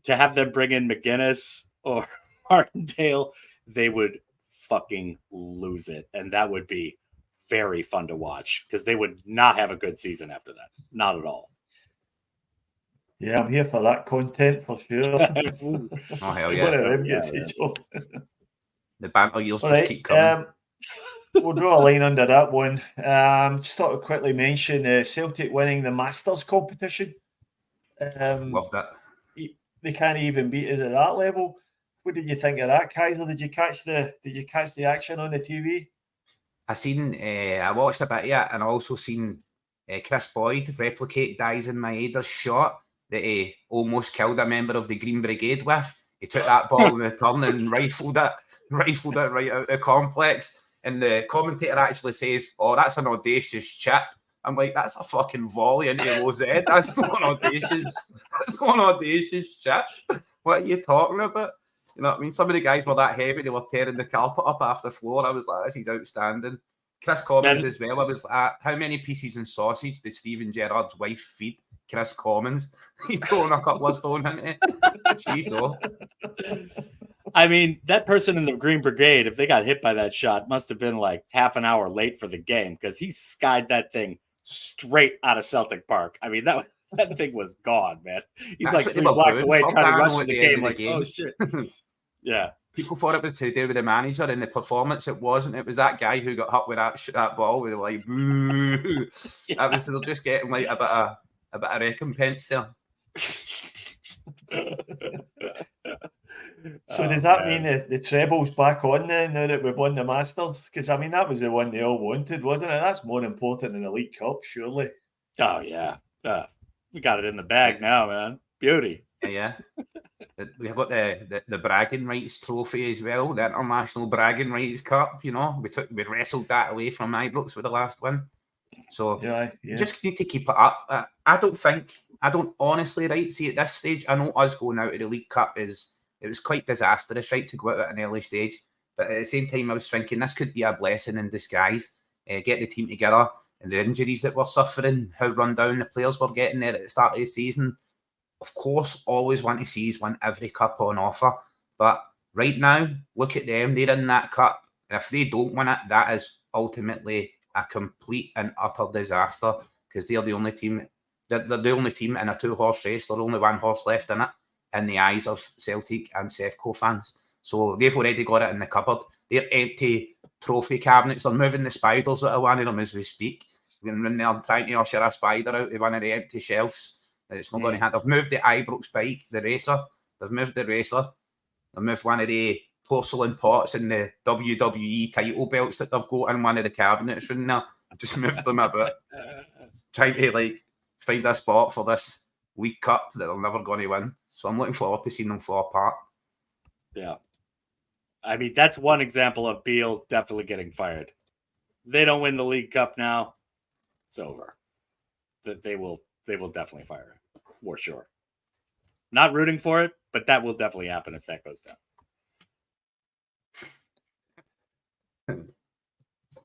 to have them bring in McGuinness or Martindale, they would fucking lose it. And that would be very fun to watch, because they would not have a good season after that. Not at all. Yeah, I'm here for that content for sure. Oh, hell yeah. The banter years just keep coming. We'll draw a line under that one. Just thought to quickly mention Celtic winning the Masters competition. Love that. They can't even beat us at that level. What did you think of that, Kaiser? Did you catch the action on the TV? I watched a bit of it, and I also seen Chris Boyd replicate Dyson Maeda's shot that he almost killed a member of the Green Brigade with. He took that ball in the turn and rifled it right out of the complex. And the commentator actually says, "Oh, that's an audacious chip." I'm like, that's a fucking volley into Lo's head. That's not an audacious chip. What are you talking about? You know what I mean? Some of the guys were that heavy, they were tearing the carpet up off the floor. I was like, this is outstanding. Chris Commons as well. I was like, how many pieces of sausage did Steven Gerrard's wife feed Chris Commons? He throwing a couple of stone into it. Jeez, oh. I mean, that person in the Green Brigade, if they got hit by that shot, must have been like half an hour late for the game, because he skied that thing straight out of Celtic Park. I mean, that thing was gone, man. He's like 3 blocks away trying to rush the game. Like, oh shit. Yeah. People thought it was to do with the manager and the performance. It wasn't. It was that guy who got hit with that ball. We were like, boo. Yeah. They're just getting like a bit of recompense there. So does that mean the treble's back on then, now that we've won the Masters? Because, I mean, that was the one they all wanted, wasn't it? That's more important than the League Cup, surely. Oh, yeah. We got it in the bag now, man. Beauty. Yeah. We've got the bragging rights trophy as well, the International Bragging Rights Cup. You know, we wrestled that away from Ibrox with the last win. So you just need to keep it up. I don't honestly see at this stage. I know us going out of the League Cup it was quite disastrous, right, to go out at an early stage. But at the same time, I was thinking this could be a blessing in disguise. Get the team together, and the injuries that we're suffering, how run down the players were getting there at the start of the season. Of course, always want to see us win every cup on offer. But right now, look at them. They're in that cup. And if they don't win it, that is ultimately a complete and utter disaster, because they're the only team. They're the only team in a 2-horse race. There's only one horse left in it, in the eyes of Celtic and Sevco fans. So they've already got it in the cupboard. They're empty trophy cabinets. They're moving the spiders out of one of them as we speak. We're in there trying to usher a spider out of one of the empty shelves. It's not going to happen. They've moved the Ibrox bike, the racer. They've moved the racer. They've moved one of the porcelain pots and the WWE title belts that they've got in one of the cabinets in there. just moved them a bit, trying to like find a spot for this League Cup that they're never going to win. So I'm looking forward to seeing them fall apart. Yeah. I mean, that's one example of Beale definitely getting fired. They don't win the League Cup now, it's over. That they will definitely fire him for sure. Not rooting for it, but that will definitely happen if that goes down.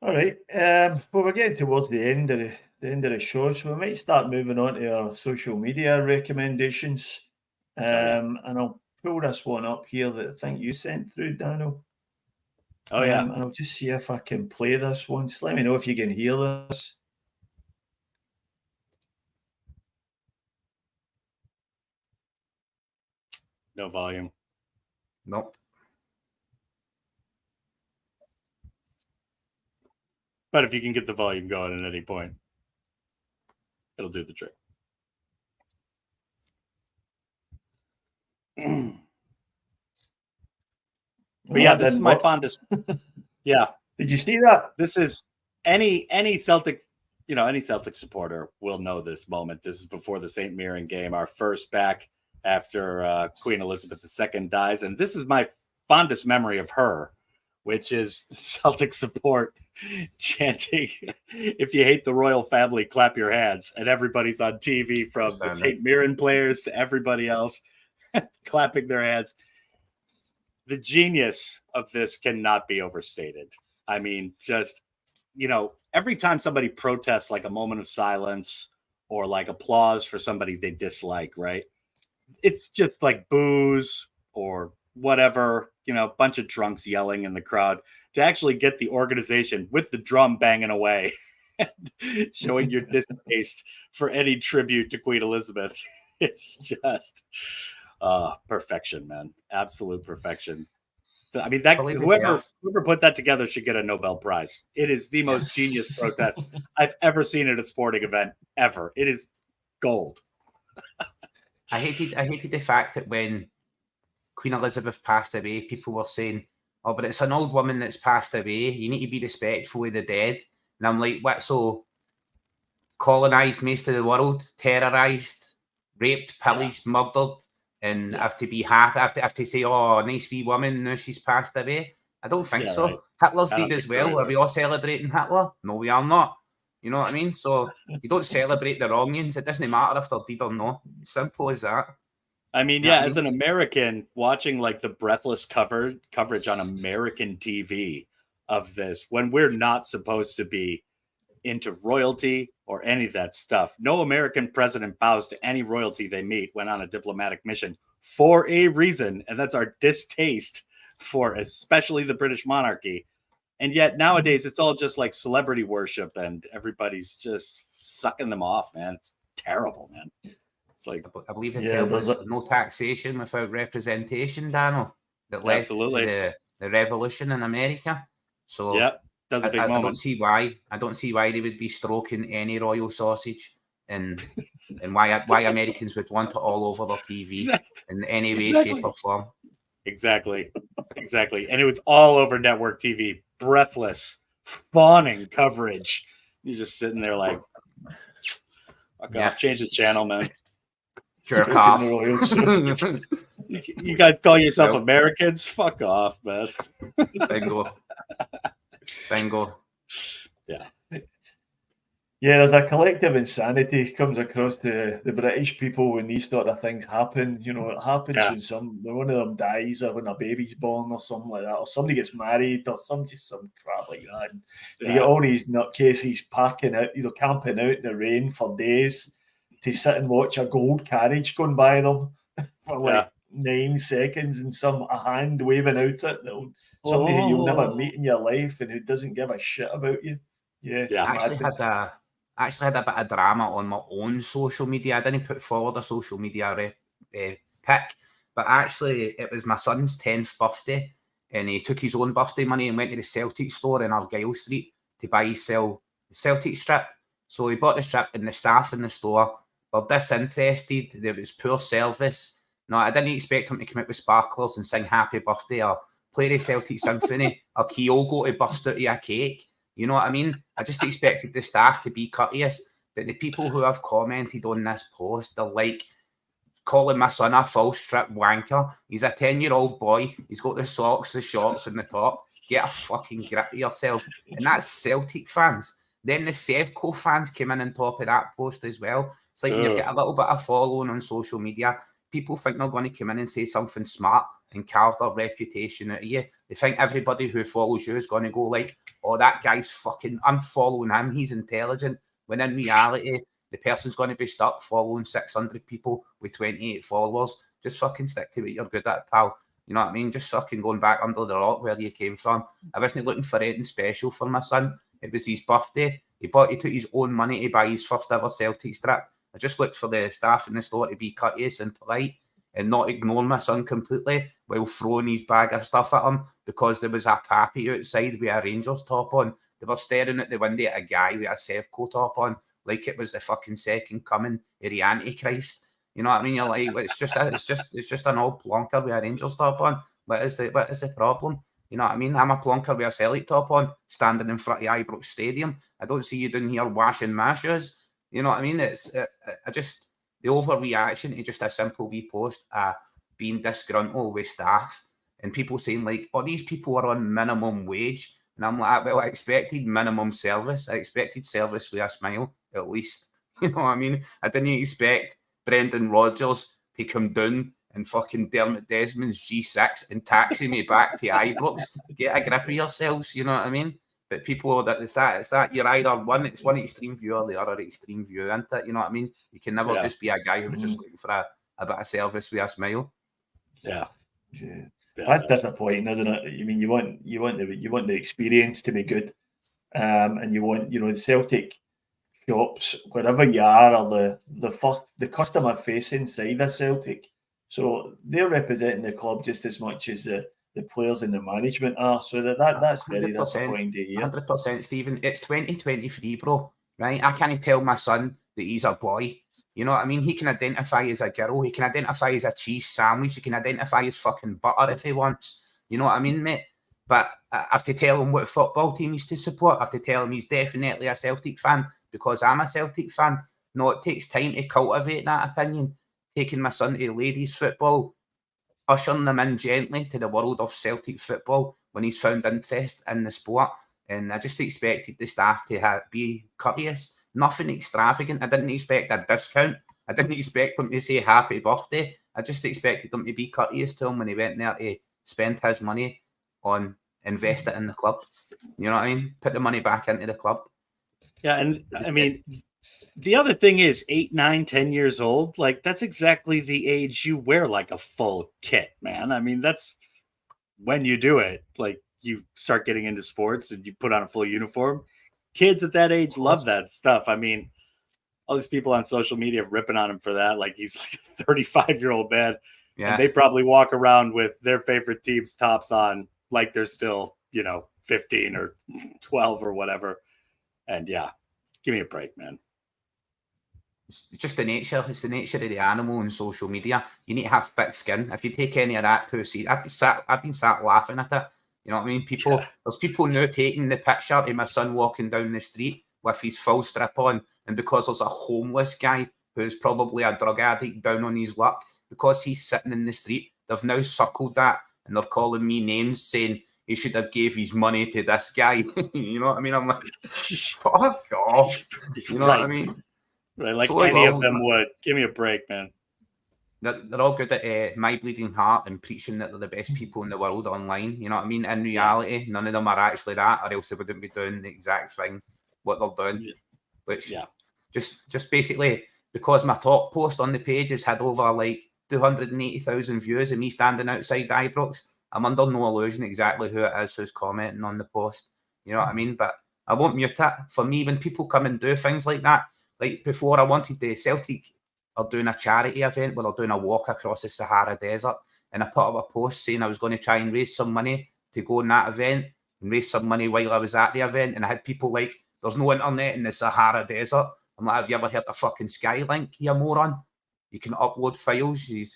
All right. Well, we're getting towards the end of the show, so we might start moving on to our social media recommendations. And I'll pull this one up here that I think you sent through, Daniel. Oh, yeah. And I'll just see if I can play this one. Just let me know if you can hear this. No volume. Nope. But if you can get the volume going at any point, it'll do the trick. But yeah, this is my fondest. Yeah. Did you see that? This is any Celtic, any Celtic supporter will know this moment. This is before the St. Mirren game, our first back after Queen Elizabeth II dies. And this is my fondest memory of her, which is Celtic support chanting, "If you hate the royal family, clap your hands." And everybody's on TV, from the St. Mirren players to everybody else, clapping their hands. The genius of this cannot be overstated. I mean, just, every time somebody protests, like a moment of silence or like applause for somebody they dislike, right? It's just like boos or whatever, a bunch of drunks yelling in the crowd, to actually get the organization with the drum banging away, showing your distaste for any tribute to Queen Elizabeth. It's just perfection, man. Absolute perfection. I mean, whoever put that together should get a Nobel Prize. It is the most genius protest I've ever seen at a sporting event ever. It is gold. I hated the fact that when Queen Elizabeth passed away, people were saying, "Oh, but it's an old woman that's passed away. You need to be respectful of the dead." And I'm like, what? So colonized most of the world, terrorized, raped, pillaged, murdered, and have to be happy, have to say, "Oh, nice wee woman, now she's passed away"? I don't think so. Right. Hitler's dead as well. So, are we all celebrating Hitler? No, we are not. You know what I mean? So you don't celebrate the wrongings. It doesn't matter if they're dead or not. Simple as that. I mean, as an American, watching like the breathless coverage on American TV of this, when we're not supposed to be into royalty or any of that stuff. No American president bows to any royalty they meet when on a diplomatic mission for a reason, and that's our distaste for especially the British monarchy. And yet nowadays it's all just like celebrity worship, and everybody's just sucking them off, man. It's terrible, man. It's like, I believe the term was no taxation without representation, Daniel, that led to the revolution in America. So that's a big moment. I don't see why they would be stroking any royal sausage, and why Americans would want it all over their TV in any way, shape, or form. Exactly. And it was all over network TV, breathless, fawning coverage. You're just sitting there like, fuck off, change the channel, man. Jerk off. You guys call yourself Americans? Fuck off, man. Bingo. Yeah, there's a collective insanity comes across the British people when these sort of things happen. It happens when one of them dies, or when a baby's born, or something like that, or somebody gets married, or some crap like that. And you get all these nutcases camping out in the rain for days to sit and watch a gold carriage going by them for 9 seconds, and a hand waving out it. Somebody who you'll never meet in your life and who doesn't give a shit about you. I actually had a bit of drama on my own social media. I didn't put forward a social media pic, but actually it was my son's 10th birthday, and he took his own birthday money and went to the Celtic store in Argyle Street to buy his Celtic strip. So he bought the strip, and the staff in the store were disinterested. There was poor service. No, I didn't expect him to come out with sparklers and sing happy birthday or play the Celtic symphony or Kyogo to burst out of a cake. You know what I mean? I just expected the staff to be courteous. But the people who have commented on this post, they're like, calling my son a full strip wanker. He's a 10-year-old boy. He's got the socks, the shorts, and the top. Get a fucking grip of yourself. And that's Celtic fans. Then the Sevco fans came in on top of that post as well. It's like when you've got a little bit of following on social media, people think they're going to come in and say something smart and carve their reputation out of you. They think everybody who follows you is going to go like, oh, that guy's fucking, I'm following him, he's intelligent. When in reality, the person's going to be stuck following 600 people with 28 followers. Just fucking stick to what you're good at, pal. You know what I mean? Just fucking going back under the rock where you came from. I wasn't looking for anything special for my son. It was his birthday. He took his own money to buy his first ever Celtic strip. I just looked for the staff in the store to be courteous and polite and not ignore my son completely while throwing his bag of stuff at him because there was a pappy outside with a Rangers top on. They were staring at the window at a guy with a Sevco top on like it was the fucking second coming of the Antichrist. You know what I mean? You're like, it's just an old plonker with a Rangers top on. What is the problem? You know what I mean? I'm a plonker with a Celtic top on, standing in front of Ibrox Stadium. I don't see you down here washing my shoes. You know what I mean? It's just the overreaction to just a simple wee post, being disgruntled with staff and people saying like, oh, these people are on minimum wage. And I'm like, well, I expected minimum service. I expected service with a smile, at least. You know what I mean? I didn't expect Brendan Rodgers to come down and fucking Dermot Desmond's G6 and taxi me back to Ibrox. Get a grip of yourselves, you know what I mean? But people, it's that you're either one extreme view or the other extreme view, isn't it? You know what I mean? You can never just be a guy who was just looking for a bit of service with a smile. Yeah. That's disappointing, isn't it? I mean, you want the experience to be good, and you want the Celtic shops wherever you are the customer facing side of Celtic, so they're representing the club just as much as the players and the management are. So that's very disappointing to hear. 100%, Stephen. It's 2023, bro. Right? I can't tell my son that he's a boy. You know what I mean? He can identify as a girl. He can identify as a cheese sandwich. He can identify as fucking butter if he wants. You know what I mean, mate? But I have to tell him what football team he's to support. I have to tell him he's definitely a Celtic fan because I'm a Celtic fan. No, it takes time to cultivate that opinion. Taking my son to ladies football, ushering them in gently to the world of Celtic football when he's found interest in the sport. And I just expected the staff to be courteous. Nothing extravagant. I didn't expect a discount. I didn't expect them to say happy birthday. I just expected them to be courteous to him when he went there to spend his money on invest it in the club. You know what I mean? Put the money back into the club. Yeah, and I mean, the other thing is 8, 9, 10 years old. Like, that's exactly the age you wear like a full kit, man. I mean, that's when you do it. Like, you start getting into sports and you put on a full uniform. Kids at that age love that stuff. I mean, all these people on social media ripping on him for that. Like, he's like a 35-year-old man. Yeah. And they probably walk around with their favorite team's tops on like they're still, 15 or 12 or whatever. And yeah, give me a break, man. It's just the nature. It's the nature of the animal in social media. You need to have thick skin. If you take any of that to a seat, I've been sat laughing at it. You know what I mean? There's people now taking the picture of my son walking down the street with his full strip on, and because there's a homeless guy who's probably a drug addict down on his luck, because he's sitting in the street, they've now circled that and they're calling me names saying he should have gave his money to this guy. You know what I mean? I'm like, fuck off. You know what I mean? Right, like so any of them would. Give me a break, man. They're all good at My Bleeding Heart and preaching that they're the best people in the world online. You know what I mean? In reality, none of them are actually that, or else they wouldn't be doing the exact thing what they're doing. Which just basically because my top post on the page has had over like 280,000 views of me standing outside Ibrox, I'm under no illusion exactly who it is who's commenting on the post. You know what I mean? But I won't mute it. For me, when people come and do things like that, like before I wanted the Celtic are doing a charity event where they're doing a walk across the Sahara Desert, and I put up a post saying I was going to try and raise some money to go on that event and raise some money while I was at the event, and I had people like, there's no internet in the Sahara Desert. I'm like, have you ever heard of fucking Skylink, you moron? You can upload files, you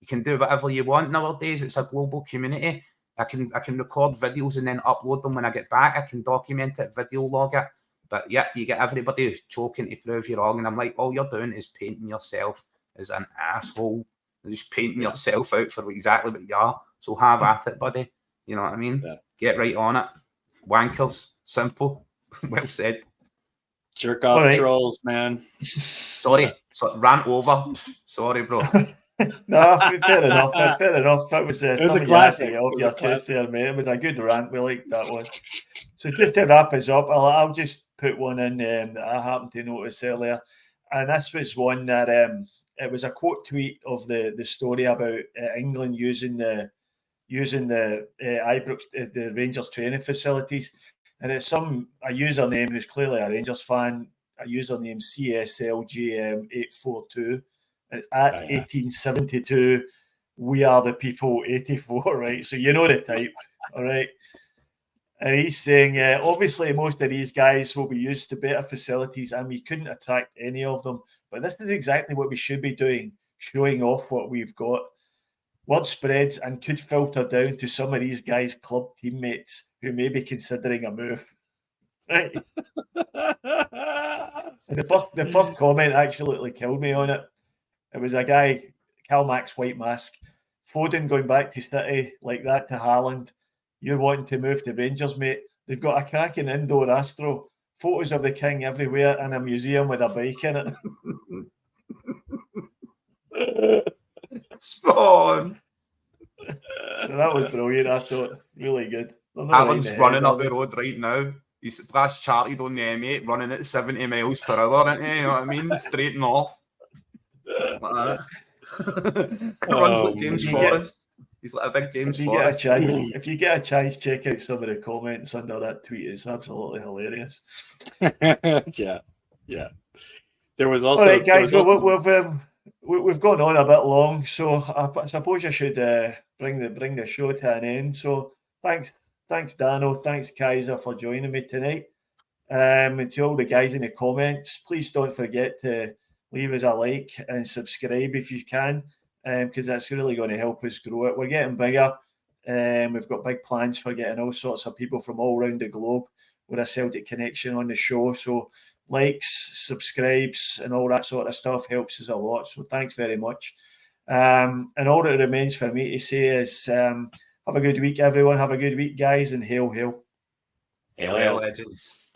can do whatever you want nowadays. It's a global community, I can record videos and then upload them when I get back. I can document it, video log it. But yeah, you get everybody choking to prove you're wrong, and I'm like, all you're doing is painting yourself as an asshole. You're just painting yourself out for exactly what you are. So have at it, buddy. You know what I mean? Yeah. Get right on it. Wankers. Simple. Well said. Jerk off trolls, man. Sorry. So rant over. Sorry, bro. No, fair enough. Fair enough. That was it was a classic. Off your chest there, mate. It was a good rant. We liked that one. So just to wrap us up, I'll just put one in that I happened to notice earlier, and this was one that it was a quote tweet of the story about England using the Ibrox, the Rangers training facilities, and it's a username who's clearly a Rangers fan, a username CSLGM842. It's at 1872. We are the people 84, right? So you know the type, all right. And he's saying, obviously, most of these guys will be used to better facilities, and we couldn't attract any of them. But this is exactly what we should be doing, showing off what we've got. Word spreads and could filter down to some of these guys' club teammates who may be considering a move. Right? the first comment absolutely killed me on it. It was a guy, Calmax White Mask, Foden going back to City like that to Haaland. You're wanting to move to Rangers, mate. They've got a cracking indoor Astro. Photos of the king everywhere and a museum with a bike in it. Spawn. So that was brilliant. I thought really good. Alan's running up the road right now. He's last charted on the M8, running at 70 miles per hour, isn't he? You know what I mean? Straight north. Like that. Runs like James Forrest. He's like a big James Forrest. If you get a chance, check out some of the comments under that tweet. It's absolutely hilarious. Yeah. There was also. All right, guys. We've gone on a bit long, so I suppose I should bring the show to an end. So thanks, Dano, thanks, Kaiser, for joining me tonight. And to all the guys in the comments, please don't forget to leave us a like and subscribe if you can, because that's really going to help us grow it. We're getting bigger. We've got big plans for getting all sorts of people from all around the globe with a Celtic connection on the show. So likes, subscribes, and all that sort of stuff helps us a lot. So thanks very much. And all that remains for me to say is have a good week, everyone. Have a good week, guys, and hail, hail. Hail, legends.